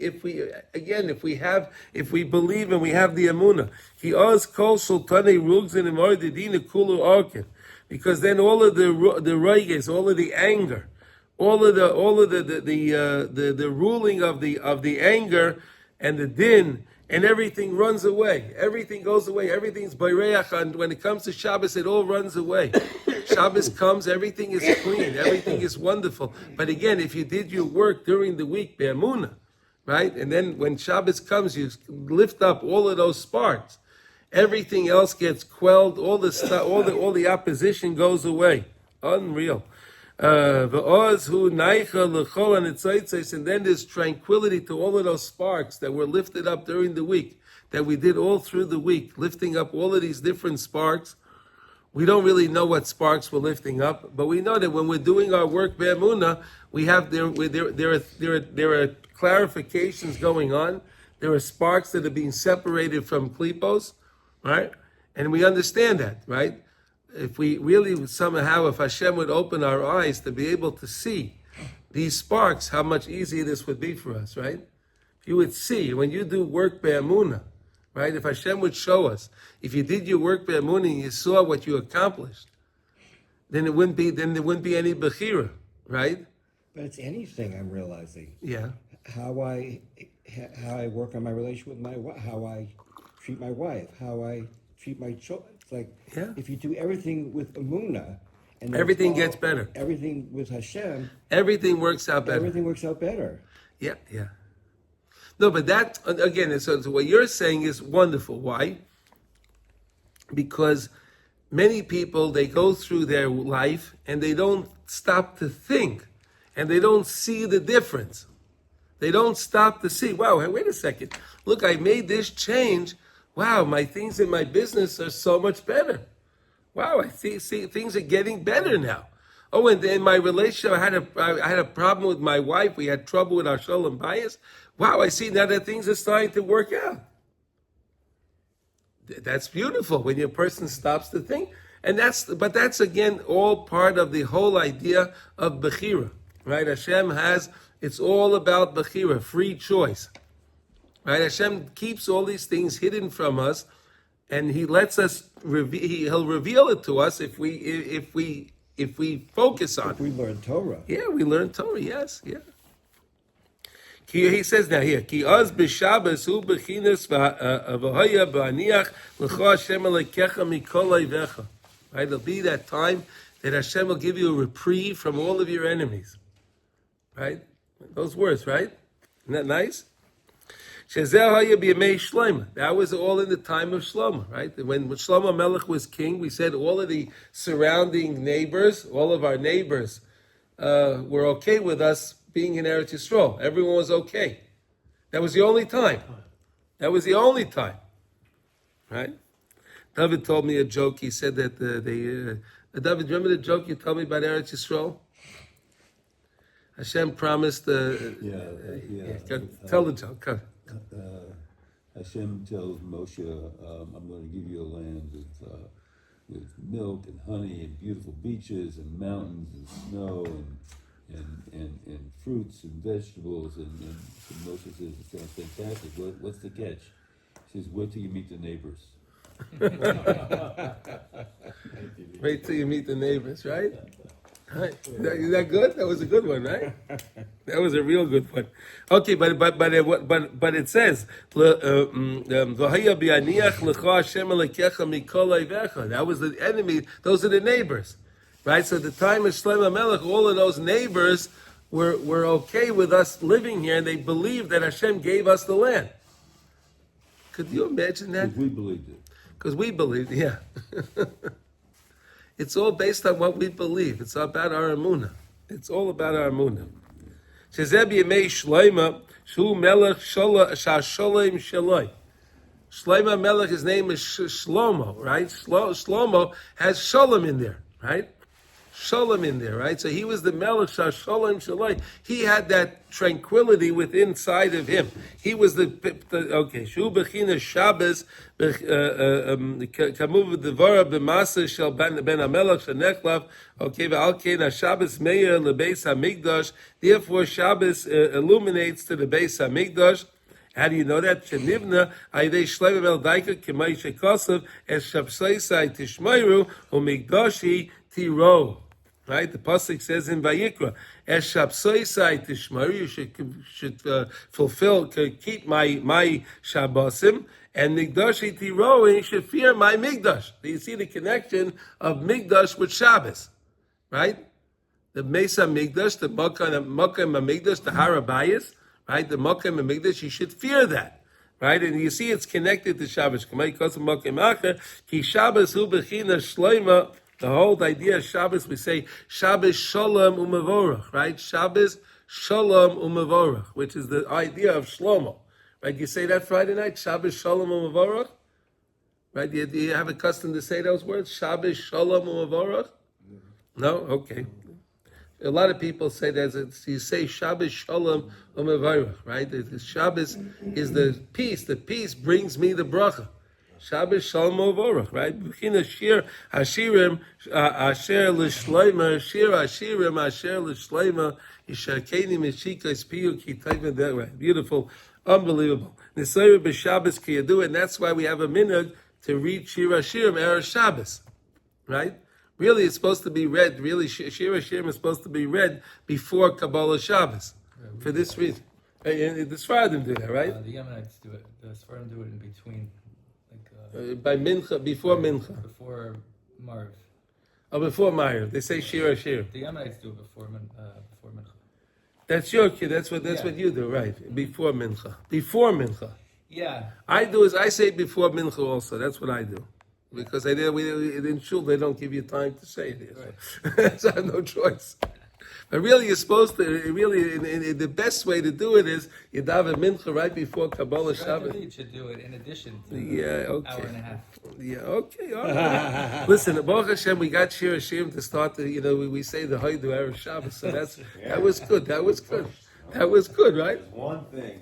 believe and we have the emunah. He oz kol sultanei rugzin imordidina kulu orkin, because then all of the roiges, all of the anger, all of the ruling of the anger and the din, and everything runs away. Everything goes away. Everything's bayreach. And when it comes to Shabbos, it all runs away. Shabbos comes, everything is clean. Everything is wonderful. But again, if you did your work during the week, be'emunah, right? And then when Shabbos comes, you lift up all of those sparks. Everything else gets quelled. All the opposition goes away. Unreal. And then there's tranquility to all of those sparks that were lifted up during the week, that we did all through the week, lifting up all of these different sparks. We don't really know what sparks we're lifting up, but we know that when we're doing our work be'emunah, we have there are clarifications going on. There are sparks that are being separated from klipos, right? And we understand that, right? If we really somehow, if Hashem would open our eyes to be able to see these sparks, how much easier this would be for us, right? If you would see, when you do work be'emunah, right? If Hashem would show us, if you did your work be'emunah and you saw what you accomplished, then there wouldn't be any bechira, right? But it's anything I'm realizing. Yeah. How I work on my relationship with my wife, how I treat my wife, how I treat my children. It's like, if you do everything with Emunah, and everything gets better. Everything with Hashem, everything works out better. Everything works out better. Yeah. No, but that, again, so what you're saying is wonderful. Why? Because many people, they go through their life and they don't stop to think and they don't see the difference. They don't stop to see, wow, hey, wait a second. Look, I made this change. Wow, my things in my business are so much better. Wow, I see things are getting better now. Oh, and in my relationship, I had a problem with my wife. We had trouble with our shalom bias. Wow, I see now that things are starting to work out. That's beautiful when your person stops to think. But that's again all part of the whole idea of bechira, right? Hashem it's all about bechira, free choice, right? Hashem keeps all these things hidden from us, and He lets us. He'll reveal it to us if we focus on it. If we learn Torah. Yeah, we learn Torah. Yes, yeah. He says now here, Ki az b'Shabbos hu b'chinas v'hoya b'aniach l'cho Hashem alekecha mikol oivecha. Right, there'll be that time that Hashem will give you a reprieve from all of your enemies. Right, those words, right? Isn't that nice? That was all in the time of Shlomo, right? When Shlomo Melech was king, we said all of the surrounding neighbors, all of our neighbors, were okay with us being in Eretz Yisrael. Everyone was okay. That was the only time. That was the only time, right? David told me a joke. He said that David, remember the joke you told me about Eretz Yisrael? Hashem promised. Tell the joke. Hashem tells Moshe, "I'm going to give you a land with milk and honey and beautiful beaches and mountains and snow and fruits and vegetables." And so Moshe says, "It sounds fantastic. What's the catch?" He says, "Wait till you meet the neighbors." Wait till you meet the neighbors, right? Right. Is that good? That was a good one, right? That was a real good one. Okay, but it says that was the enemy. Those are the neighbors, right? So at the time of Shlomo Melech, all of those neighbors were okay with us living here, and they believed that Hashem gave us the land. Could you imagine that? Because we believed it. Because we believed, yeah. It's all based on what we believe. It's about our emunah. It's all about our emunah. Shezeh b'yemei Shlomo, shu melech shasholem shaloi. Shlomo Melech, his name is Shlomo, right? Shlomo has Sholem in there, right? Sholem in there, right? So he was the Melech Sholem Shaloi. He had that tranquility within inside of him. He was the Shu bechina Shabbos kamu v'devara b'masa shel ben Hamelech shenechlav. Okay, v'al kein Shabbos meir lebeis Hamikdash. Therefore, Shabbos illuminates to the Beis Hamikdash. How do you know that? Shenivna ayidei Shlomo Melech daika k'may shekosav es shabseisai tishmeiru u'mikdashi tiro. Right, the pasuk says in Vayikra, "Es shabsoisai tishmari," you should fulfill, keep my Shabbosim, and Migdashi tiro, and you should fear my Migdash. Do you see the connection of Migdash with Shabbos? Right, the Mesa Migdash, the Makam Migdash, the Harabayas, right, the Makam Migdash. You should fear that. Right, and you see it's connected to Shabbos. Ki Shabbos hu bechina shleima. The whole idea of Shabbos, we say Shabbos Shalom Umevorach, right? Shabbos Shalom Umevorach, which is the idea of Shlomo, right? You say that Friday night, Shabbos Shalom Umevorach, right? Do you have a custom to say those words? Shabbos Shalom Umevorach? No? Okay. A lot of people say that you say Shabbos Shalom Umevorach, right? The Shabbos is the peace. The peace brings me the bracha. Shabbos Shalom Uvorach, right? B'china shir hashirim asher l'shleima, shir hashirim asher l'shleima, yisharkeni mishikas piyu ki taiva. That right, beautiful, unbelievable. Nisayra b'Shabbos ki yadu, and that's why we have a minhag to read shir hashirim erev Shabbos, right? Really, it's supposed to be read. Really, shir hashirim is supposed to be read before Kabbalah Shabbos, for this reason. And the Sfaradim do that, right? The Yemenites do it. The Sfaradim do it in between. By Mincha, before Mincha. Before Marv. Oh, before Marv. They say Shir Shir. The Yemenites do it before Mincha. That's your kid. That's what you do, right? Before Mincha. Before Mincha. Yeah. I say before Mincha also. That's what I do. Because in Shul, they don't give you time to say it. Right. So I have no choice. But really, you're supposed to, the best way to do it is you daven mincha right before Kabbalah Shabbat. You should do it in addition to hour and a half. Yeah, okay, all right. Listen, Baruch Hashem, we got Shir Hashem to start the, we say the Hoidu Erev Shabbos, so that was good, right? There's one thing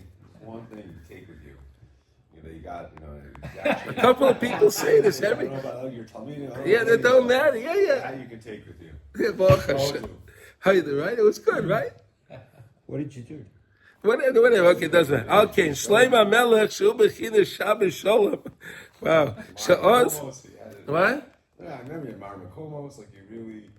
you take with you. You got a couple of people say this every. I don't know about your tummy. Yeah, that don't matter. Yeah. How you can take with you. Yeah, Baruch Hashem. Hoidu, right? It was good, right? What did you do? Whatever. Okay, it doesn't matter. Okay, Shlomo Melech Shu B'china Shabbos Shalom. Wow. What? Yeah, I remember your Marmakomos, like you really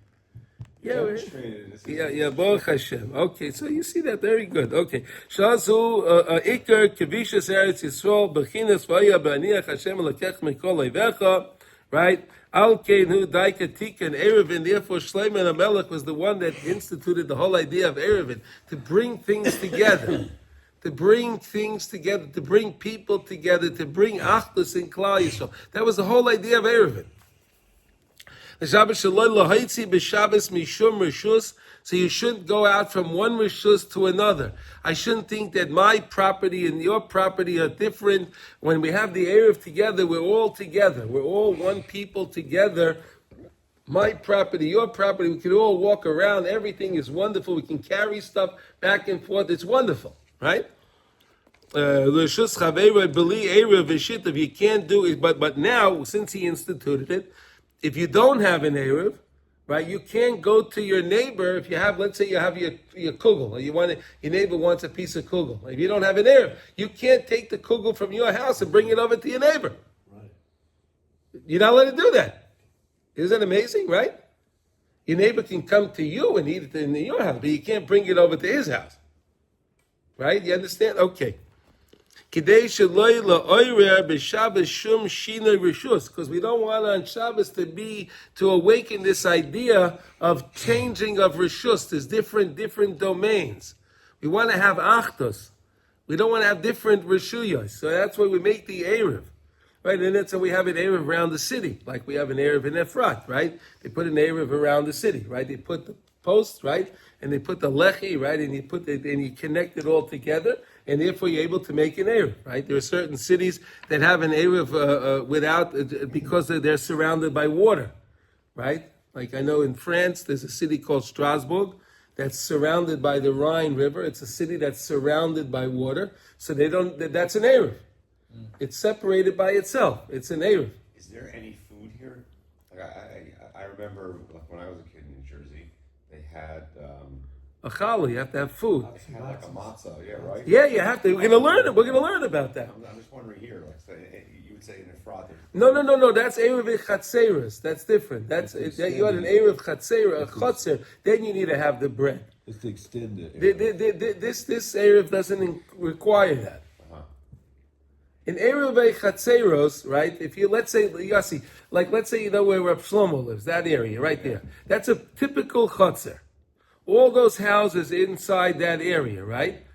demonstrated it. Yeah, Baruch Hashem. Okay, so you see that, very good. Okay. Shazu Iker Kavishas Eretz Yisrael B'chinas Vaya B'aniach Hashem Lekech Mikol Eivecha, right? Al Keinu Daika Tikan Eruvin. Therefore, Shlomo Melech was the one that instituted the whole idea of Eruvin, to bring things together. to bring things together, to bring people together, to bring Achdus in Klal Yisrael. That was the whole idea of Eruv. So you shouldn't go out from one rishus to another. I shouldn't think that my property and your property are different. When we have the Eruv together, we're all together. We're all one people together. My property, your property, we can all walk around. Everything is wonderful. We can carry stuff back and forth. It's wonderful, right? You can't do it, but now, since he instituted it, if you don't have an Eruv, right, you can't go to your neighbor if you have, let's say you have your kugel, or your neighbor wants a piece of kugel. If you don't have an Eruv, you can't take the kugel from your house and bring it over to your neighbor. Right. You're not allowed to do that. Isn't that amazing, right? Your neighbor can come to you and eat it in your house, but you can't bring it over to his house. Right? You understand? Okay. Because we don't want on Shabbos to awaken this idea of changing of rishus. There's different domains. We want to have achdus. We don't want to have different rishuyos. So that's why we make the Eruv. Right, and that's why we have an Eruv around the city, like we have an Eruv in Efrat, right? They put an Eruv around the city, right? They put the posts, right? And they put the lechi, right? And you connect it all together, and therefore you're able to make an Eruv, right? There are certain cities that have an Eruv because they're surrounded by water, right? Like I know in France, there's a city called Strasbourg that's surrounded by the Rhine River. It's a city that's surrounded by water, so that's an Eruv. It's separated by itself. It's an Eruv. Is there any food here? Like I remember when I was a kid in New Jersey, they had a challah. You have to have food. they had like a matzah, yeah, right? Yeah, you have to. We're going to learn it. We're going to learn about that. I'm just wondering here, like you would say in Efrat. No. That's Eruv Chatzeros. That's different. You had an Eruv Chatzera, a Chatzer. Then you need to have the bread. It's to extend it. This Eruv doesn't require that. In Eruv Chatzeros, right? If you let's say Yossi, let's say you know where Reb Shlomo lives, that area right there. That's a typical Chatzer. All those houses inside that area, right?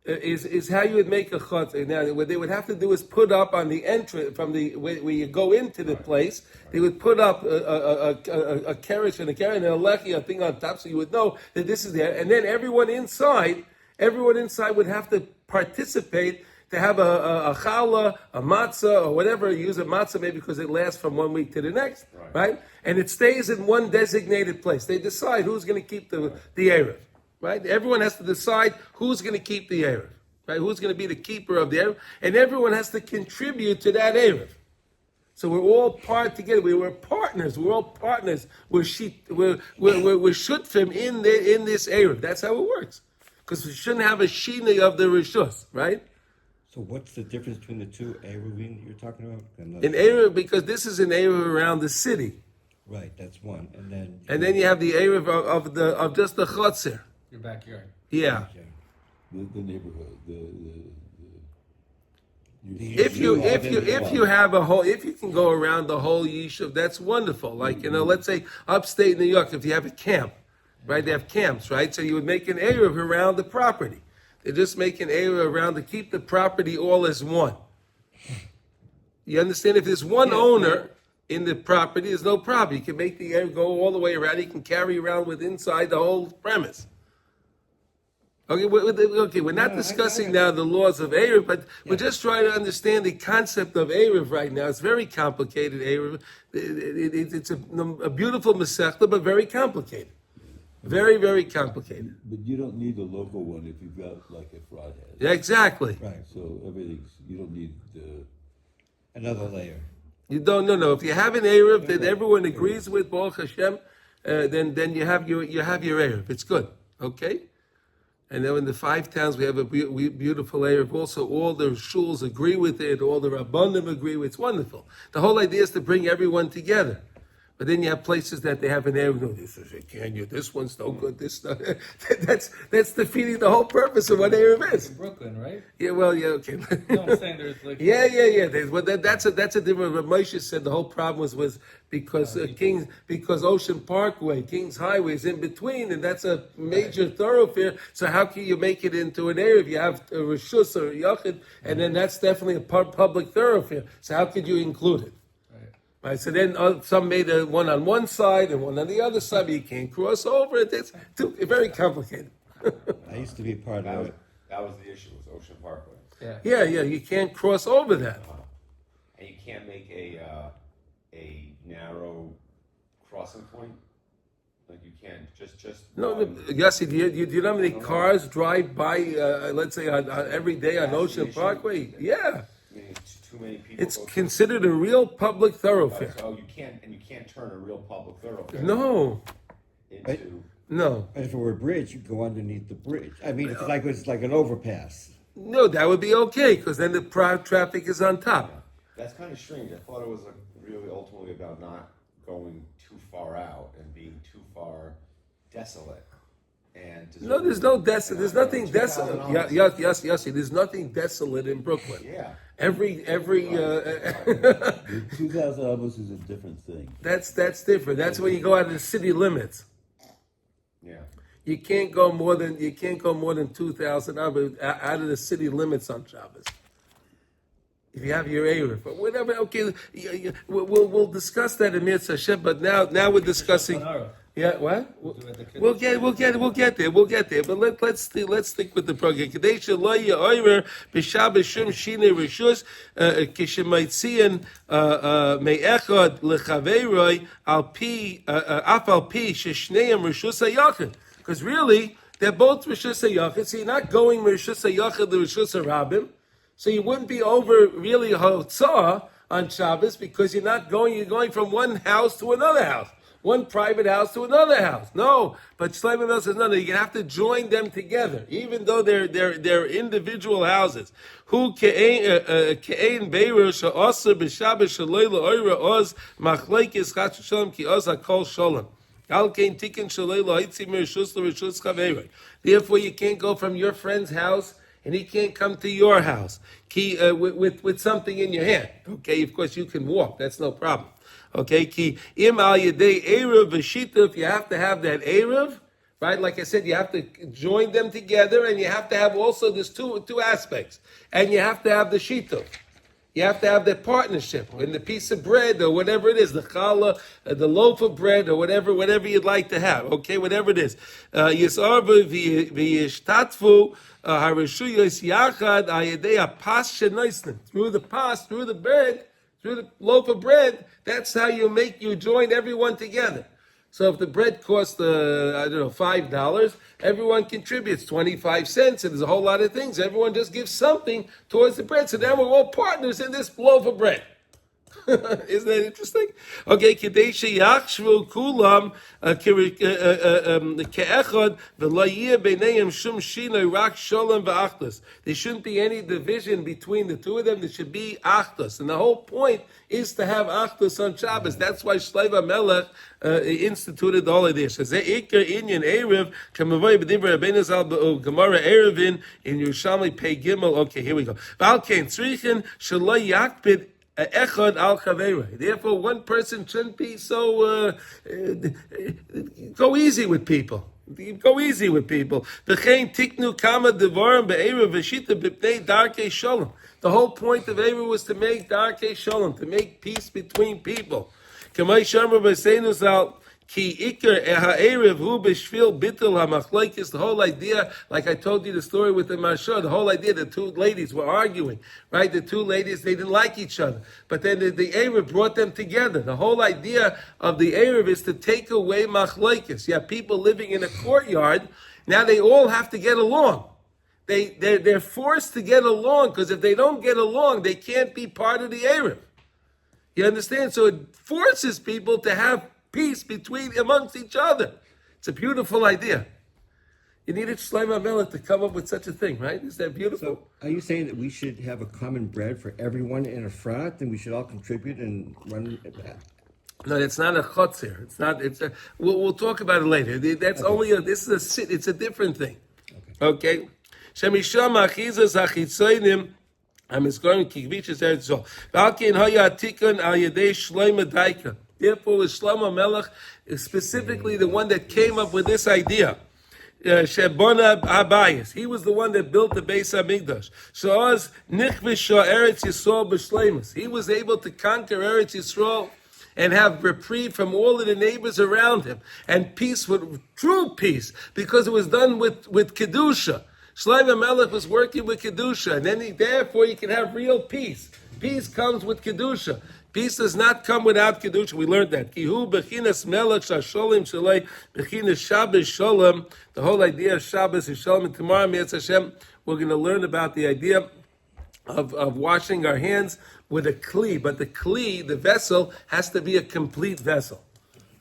Is how you would make a Chatzer. Now, what they would have to do is put up on the entrance from where you go into the place. They would put up a carriage and a lechi, a thing on top, so you would know that this is there. And then everyone inside would have to participate. To have a challah, a matzah, or whatever, you use a matzah maybe because it lasts from 1 week to the next, right? And it stays in one designated place. They decide who's going to keep the Eruv, right? Everyone has to decide who's going to keep the Eruv, right? Who's going to be the keeper of the Eruv, and everyone has to contribute to that Eruv. So we're all part together. We're partners. We're all partners. We're shutfim in this Eruv. That's how it works. Because we shouldn't have a shina of the rishus, right? So what's the difference between the two Eruvim you're talking about? An Eruv, because this is an Eruv around the city. Right, that's one. And then you have the Eruv of just the Chotzer. Your backyard. Yeah. The neighborhood. If you have if you can go around the whole yishuv, that's wonderful. Like, let's say upstate New York, if you have a camp, right? They have camps, right? So you would make an Eruv around the property. They just make an area around to keep the property all as one. You understand? If there's one owner in the property, there's no problem. You can make the area go all the way around. You can carry around with inside the whole premise. Okay, we're not discussing now the laws of Eruv, but we're just trying to understand the concept of Eruv right now. It's very complicated, Eruv. It's a beautiful Masechta, but very complicated. Very, very complicated. But you don't need the local one if you've got like a fraud has. Yeah, exactly. Right. So you don't need another layer. You don't no. If you have an Eruv that everyone agrees with, Baruch Hashem, then you have your Eruv. It's good. Okay? And then in the 5 towns we have a beautiful Eruv. Also, all the shuls agree with it, all the Rabbanim agree with it. It's wonderful. The whole idea is to bring everyone together. But then you have places that they have an area. No, this is a canyon. This one's no good. This that's defeating the whole purpose of what Eruv is. In Brooklyn, right? Yeah, well, yeah, okay. No, I'm saying there's like. Yeah. Well, that's a different. What Moshe said the whole problem was because because Ocean Parkway, Kings Highway is in between, and that's a major thoroughfare. So how can you make it into an area if you have a reshus or a yachid, and then that's definitely a public thoroughfare. So how could you include it? Right, so then some made one on one side and one on the other side, but you can't cross over it. It's very complicated. I used to be part of it. That was the issue, was Ocean Parkway. Yeah, you can't cross over that. And you can't make a narrow crossing point. Like you can't just. No, Yossi, do you know how many cars drive by, let's say, on every day on Ocean Parkway? Yeah. It's too many people. It's considered a real public thoroughfare. So you can't turn a real public thoroughfare. No. Into. No. And if it were a bridge, you go underneath the bridge. I mean, it's like an overpass. No, that would be okay, because then the traffic is on top. That's kind of strange. I thought it was really ultimately about not going too far out and being too far desolate. And No, there's no desolate. There's nothing desolate. Yes. There's nothing desolate in Brooklyn. Yeah. Every 2,000 almost is a different thing. That's different. That's when you go out of the city limits. Yeah. You can't go more than 2,000 out of the city limits on Shabbos. If you have your Eruv, but whatever. Okay, we'll discuss that in Mitzvah Hashem. But now we're discussing. Yeah, what? We'll get there. But let's stick with the program. Kadesha lo ye'orer b'Shabbos shum shinei rishus kishemaitzian me'echad lechaveiroi al pi sheshneim rishus hayachid. Because really, they're both rishus hayachid. So you're not going rishus hayachid to rishus harabim. So you wouldn't be over really hotzah on Shabbos because you're going from one house to another house. One private house to another house. No, but Shlomo Mel says, no, you have to join them together, even though they're individual houses. Who ke'ein beirur she'oser b'Shabbos shaloi la'oira oz machlekes chas shalom ki oz hakol shalom. Al kein tikkun shaloi la'itzi mirishus l'rishus chaveiroi. Therefore, you can't go from your friend's house and he can't come to your house with something in your hand. Okay, of course you can walk. That's no problem. Okay, ki im al yedei Eruv v'shita, if you have to have that Eruv, right? Like I said, you have to join them together, and you have to have also there's two aspects, and you have to have the shita. You have to have that partnership in the piece of bread or whatever it is, the challah, the loaf of bread or whatever you'd like to have. Okay, whatever it is. Yisarvu v'yishtatfu harishuyos yachad ayedei apas shenoisnim, through the bread. Through the loaf of bread, that's how you join everyone together. So if the bread costs, $5, everyone contributes 25 cents, and there's a whole lot of things. Everyone just gives something towards the bread. So now we're all partners in this loaf of bread. Isn't that interesting? Okay, Kadesha Yachshvu Kulam Ke'echad V'Layir B'Neim Shum Shinoi Rak Sholem V'Achdus. There shouldn't be any division between the two of them. There should be Achdus, and the whole point is to have Achdus on Shabbos. That's why Shlomo Melech instituted all of this. Ikar Inyan Eruv Kamavoy B'Dibra Rabbeinu Zal Gemara Eruvin in Yerushalmi Pei Gimel. Okay, here we go. V'Alkein Tzrichin Shaloi Yakpid Echad al Chaveiroi. Therefore, one person shouldn't be so go easy with people. Go easy with people. V'chein tiknu kama devarim be'eruv v'shita b'pnei darkei shalom. The whole point of Eruv was to make darkei shalom, to make peace between people. Kamei shamar b'seinu zal ki ikar ha'eruv hu b'shvil bitul ha'machlekes. The whole idea, like I told you the story with the Mashah, the whole idea, the two ladies were arguing, right? The two ladies, they didn't like each other. But then the Eruv brought them together. The whole idea of the Eruv is to take away machlekes. You have people living in a courtyard, now they all have to get along. They're forced to get along, because if they don't get along, they can't be part of the Eruv. You understand? So it forces people to have peace amongst each other. It's a beautiful idea. You needed Shlomo Melech to come up with such a thing, right? Is that beautiful? So, are you saying that we should have a common bread for everyone in Efrat, and we should all contribute and run? No, it's not a chotzer. It's not. It's a. We'll talk about it later. That's only a. This is a sit. It's a different thing. Okay. Shemisham achizas achitzonim. I'm going to kivitches eretz. Valkin haya tikun al yedei shloima daika. Therefore, was Shlomo Melech specifically the one that came up with this idea. Shebona Abayis. He was the one that built the Beis Hamikdash. So as Nichvisha Eretz Yisrael b'Shleimus. He was able to conquer Eretz Yisrael and have reprieve from all of the neighbors around him, and peace, with true peace, because it was done with kedusha. Shlomo Melech was working with kedusha, and then therefore you can have real peace. Peace comes with kedusha. Peace does not come without kedusha. We learned that. Kihu bechinas melech shasholim shalei bechinas Shabbos shalom. The whole idea of Shabbos is shalom. And tomorrow, Mi'etz Hashem, we're going to learn about the idea of washing our hands with a kli. But the kli, the vessel, has to be a complete vessel.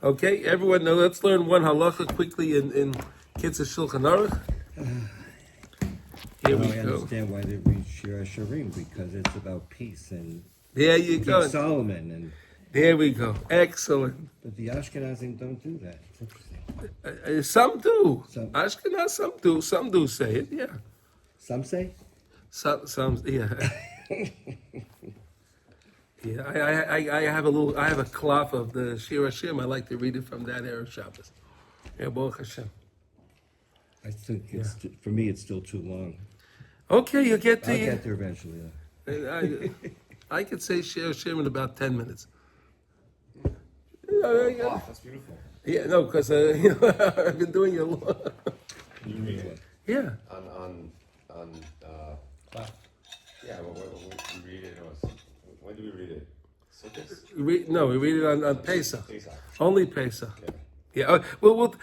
Okay, everyone. Now let's learn one halacha quickly in Kitzur Shulchan Aruch. Here we I go. understand why they read Shir HaShirim, because it's about peace and There you King go. Solomon, and There we go. Excellent. but the Ashkenazim don't do that. It's interesting. Some do. Some. Ashkenaz, some do. Some do say it. Yeah. Some say. Some. Yeah. Yeah. I have a little. I have a cloth of the Shir Hashem. I like to read it from that Erev Shabbos. Yeah, Baruch Hashem. I think it's for me. It's still too long. Okay, you get to. I'll get there eventually. I could say Shir Hashem in about 10 minutes. Wow, that's beautiful. Yeah, no, because I've been doing it a lot. You read it Yeah. on Wow. yeah. We read it. When do we read it? Sukkot? We read it on Pesach. Pesach. Only Pesach. Yeah. Yeah.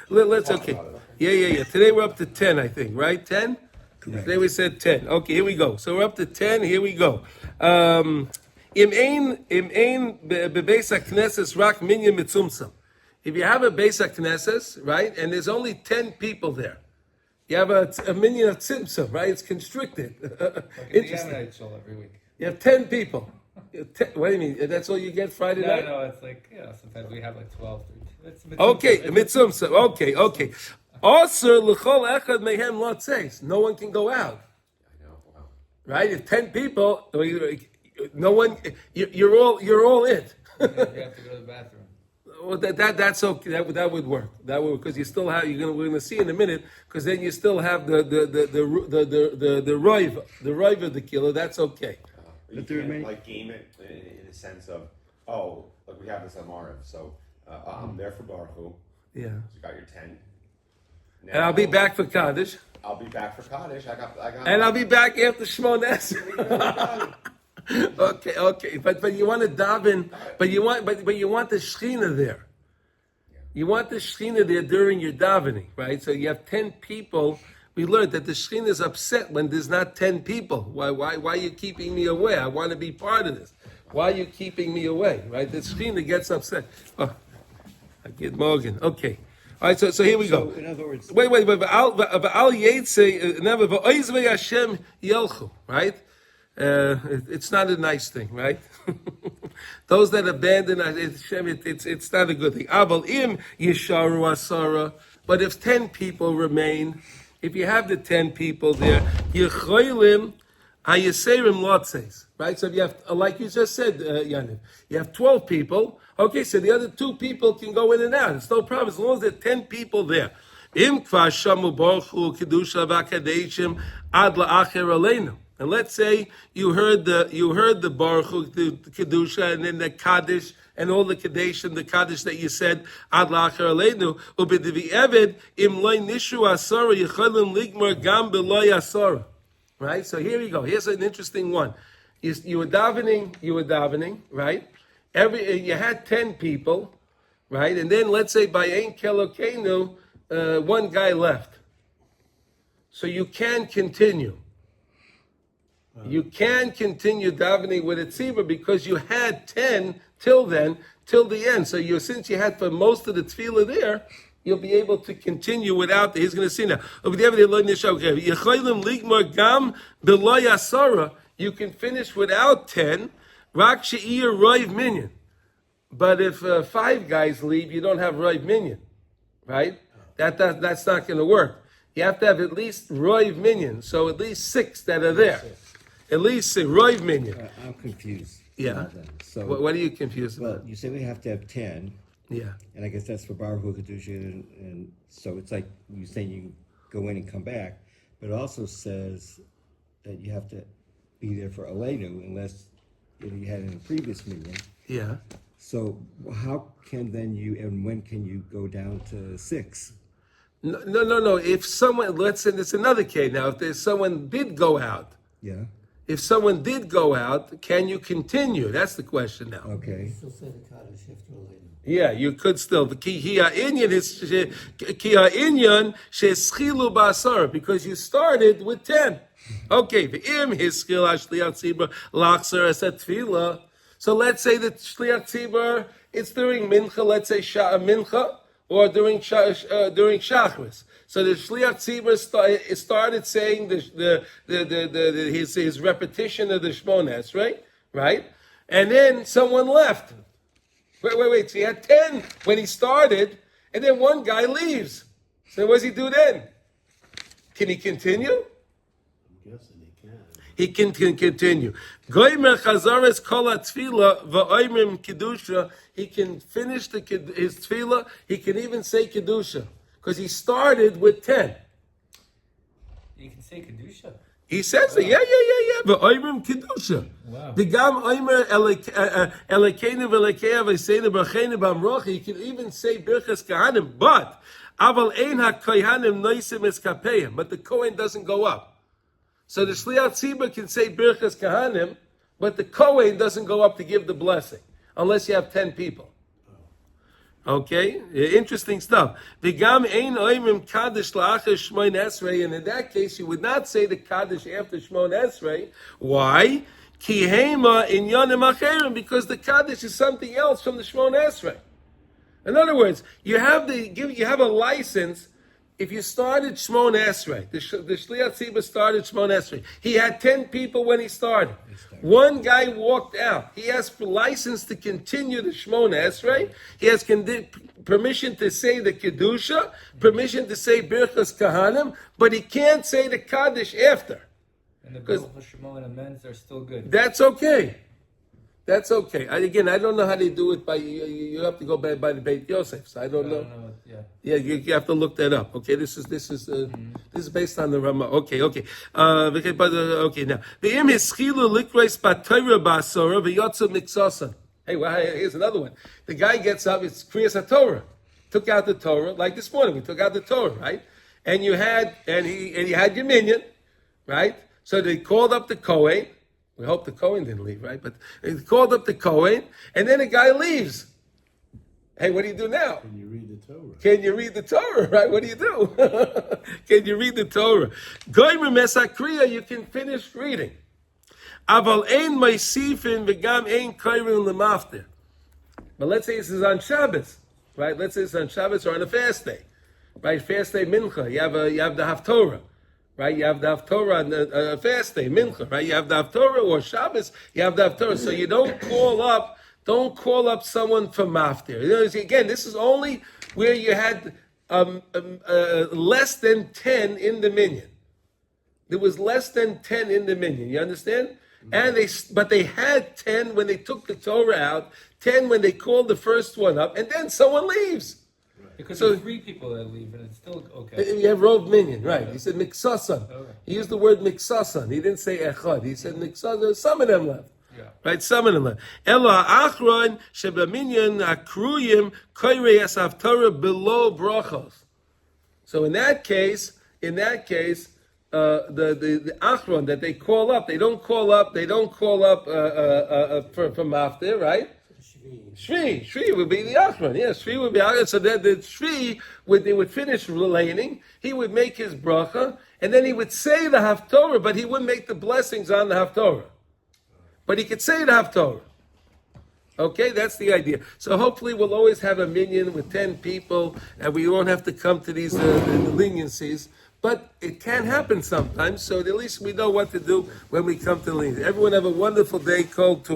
Let's Talk okay. about it, Yeah. Today we're up to 10, I think. Right? 10. Correct. Today we said 10. Okay, here we go. So we're up to 10. Here we go. Im ein bebeis hakneses rak minyan mitzumtzam. If you have a beis hakneses, right, and there's only 10 people there, you have a minyan of tzimtzum, right? It's constricted. Interesting. Every week. You have 10 people. What do you mean? That's all you get Friday night? No, it's like, sometimes we have like 12, 13. Okay, mitzumtzum. Okay. Also, l'chol echad mehem lo tzeis. No one can go out. I know. Wow. Right? If 10 people, no one. You're all it. You have to go to the bathroom. Well, that's okay. That would work. That would, because you still have. We're gonna see in a minute. Because then you still have the roiv of the killer. That's okay. You But there can't may- like game it in the sense of, like we have this on Mariv. So I'm there for Baruch Hu. Yeah. So you got your 10. Now, And I'll be back for Kaddish. I'll be back for Kaddish. I got. And I'll be back after Shmones. Okay. But you want to daven. But you want the Shechina there. You want the Shechina there during your davening, right? So you have 10 people. We learned that the Shechina is upset when there's not 10 people. Why are you keeping me away? I want to be part of this. Why are you keeping me away? Right? The Shechina gets upset. Oh, I get Morgan. Okay. All right, so here we go. So, in other words, Wait. V'al yetze never v'oizvei Hashem yelchu. Right? It's not a nice thing, right? Those that abandon Hashem, it's not a good thing. Aval im yisharu asara. But if 10 people remain, if you have the 10 people there, yecholim hayeserim lotzes. Right? So if you have, like you just said, Yaniv, you have 12 people. Okay, so the other 2 people can go in and out. It's no problem as long as there are 10 people there. Im kvar shamu baruch hu kedusha v'akadeshim ad la'acher aleinu. And let's say you heard the baruch hu, the kedusha, and then the kaddish and all the kadeshim, the kaddish that you said ad la'acher aleinu. U'b'divi eved im loy nishu asara yicholim ligmar gam b'loy asara. Right. So here you go. Here's an interesting one. You were davening, right? You had 10 people, right? And then let's say by Ein Kelokenu, one guy left. So you can continue. You can continue davening with a tzibur because you had 10 till then, till the end. So since you had for most of the tefillah there, you'll be able to continue without. He's going to see now. You can finish without 10. Rak she'ir roiv minyan. But if 5 guys leave, you don't have Roiv Minyan, right? That's not going to work. You have to have at least Roiv Minyan, so at least 6 that are there. At least Roiv Minyan. I'm confused. Yeah. So What are you confused well, about? you say we have to have 10, Yeah. and I guess that's for Baruch Kedusha, and so it's like you saying you can go in and come back, but it also says that you have to be there for Aleinu unless you had it in the previous meeting. Yeah. So how can then you, and when can you go down to 6? No. If someone, let's say there's another case now. If there's someone did go out, Yeah, if someone did go out, can you continue? That's the question now. okay. Still say the Kaddish after Elena. Yeah, you could still. The ki ha'inyan she'eschilu ba'asara, because you started with 10. Okay, v'im hischil ha'shliach tzibur lachzer es tefillah. So let's say that shliach tzibur, it's during mincha, let's say mincha, or during shachris. So the shliach tzibur started saying his repetition of the Shmones, right? And then someone left. Wait. So he had 10 when he started, and then one guy leaves. So what does he do then? Can he continue? I'm guessing he can. He can continue. Goymer chazares kol tefillah va'oimrim kedusha. He can finish his tefillah. He can even say kedusha because he started with 10. You can say Kedusha. He says it. Yeah. Va'oimrim kedusha. Wow. The gam oimer elekeinu v'elekeya v'seinu b'cheinu b'amroch. He can even say birchas kahanim, but aval ein hakohanim noisim es kapeim. But the Kohen doesn't go up. So the Shliach Tzibur can say Birchas Kahanim, but the Kohen doesn't go up to give the blessing, unless you have 10 people. Okay? Interesting stuff. V'gam ein oimim Kaddish la'achar Shmon Esrei, and in that case, you would not say the Kaddish after Shmon Esrei. Why? Ki heima inyanim acherim, because the Kaddish is something else from the Shmon Esrei. In other words, you have a license. If you started Shmon Esrei, the Shliach Tzibur started Shmon Esrei. He had 10 people when he started. One guy walked out. He asked for license to continue the Shmon Esrei. He has permission to say the Kedusha, permission to say Birchas Kahanim, but he can't say the Kaddish after. And the Baruch Shemo and Amens are still good. That's okay. That's okay. Again, I don't know how they do it. You have to go by the Beit Yosef. So I don't know. Yeah, you have to look that up. Okay, this is based on the Ramah. Okay. Okay, now the im ischilu likreis b'Torah b'asora v'yotzu miksasan. Hey, well, here's another one. The guy gets up. It's Kriyas HaTorah. Took out the Torah like this morning. We took out the Torah, right? And you had he had your minion, right? So they called up the Kohen. We hope the Kohen didn't leave, right? But they called up the Kohen, and then a guy leaves. Hey, what do you do now? Can you read the Torah? Can you read the Torah, right? What do you do? Can you read the Torah? Goymer mesakriya, you can finish reading. Aval ein meisifin v'gam ein kairin lemafter. But let's say this is on Shabbos, right? Let's say it's on Shabbos or on a fast day, right? Fast day mincha. You have the Haftorah. Right, you have the Haftorah on the fast day, Mincha. Right, you have the Haftorah or Shabbos. You have the Haftorah, so you don't call up someone from Maftir. You know, again, this is only where you had less than 10 in the minyan. There was less than 10 in the minyan. You understand? And they had 10 when they took the Torah out, 10 when they called the first one up, and then someone leaves. Because So- there's 3 people that leave, and it's still okay. You have Rov Minyan, right? He said Miksasan. Okay. He used the word Miksasan. He didn't say Echad. He said Miksasan. Some of them left. Yeah. Right? Some of them left. Ela Achron Shebaminyan Akruyim Koirei Haftarah below brachos. So in that case, the Achron that they call up, they don't call up for Maftir, right? Shvi would be the Achron. Yeah, Shvi would be Achron. So that the Shvi, they would finish relating, he would make his bracha, and then he would say the Haftorah, but he wouldn't make the blessings on the Haftorah. But he could say the Haftorah. Okay, that's the idea. So hopefully we'll always have a minyan with 10 people, and we won't have to come to these leniencies. But it can happen sometimes, so at least we know what to do when we come to leniency. Everyone have a wonderful day. Kol Tov.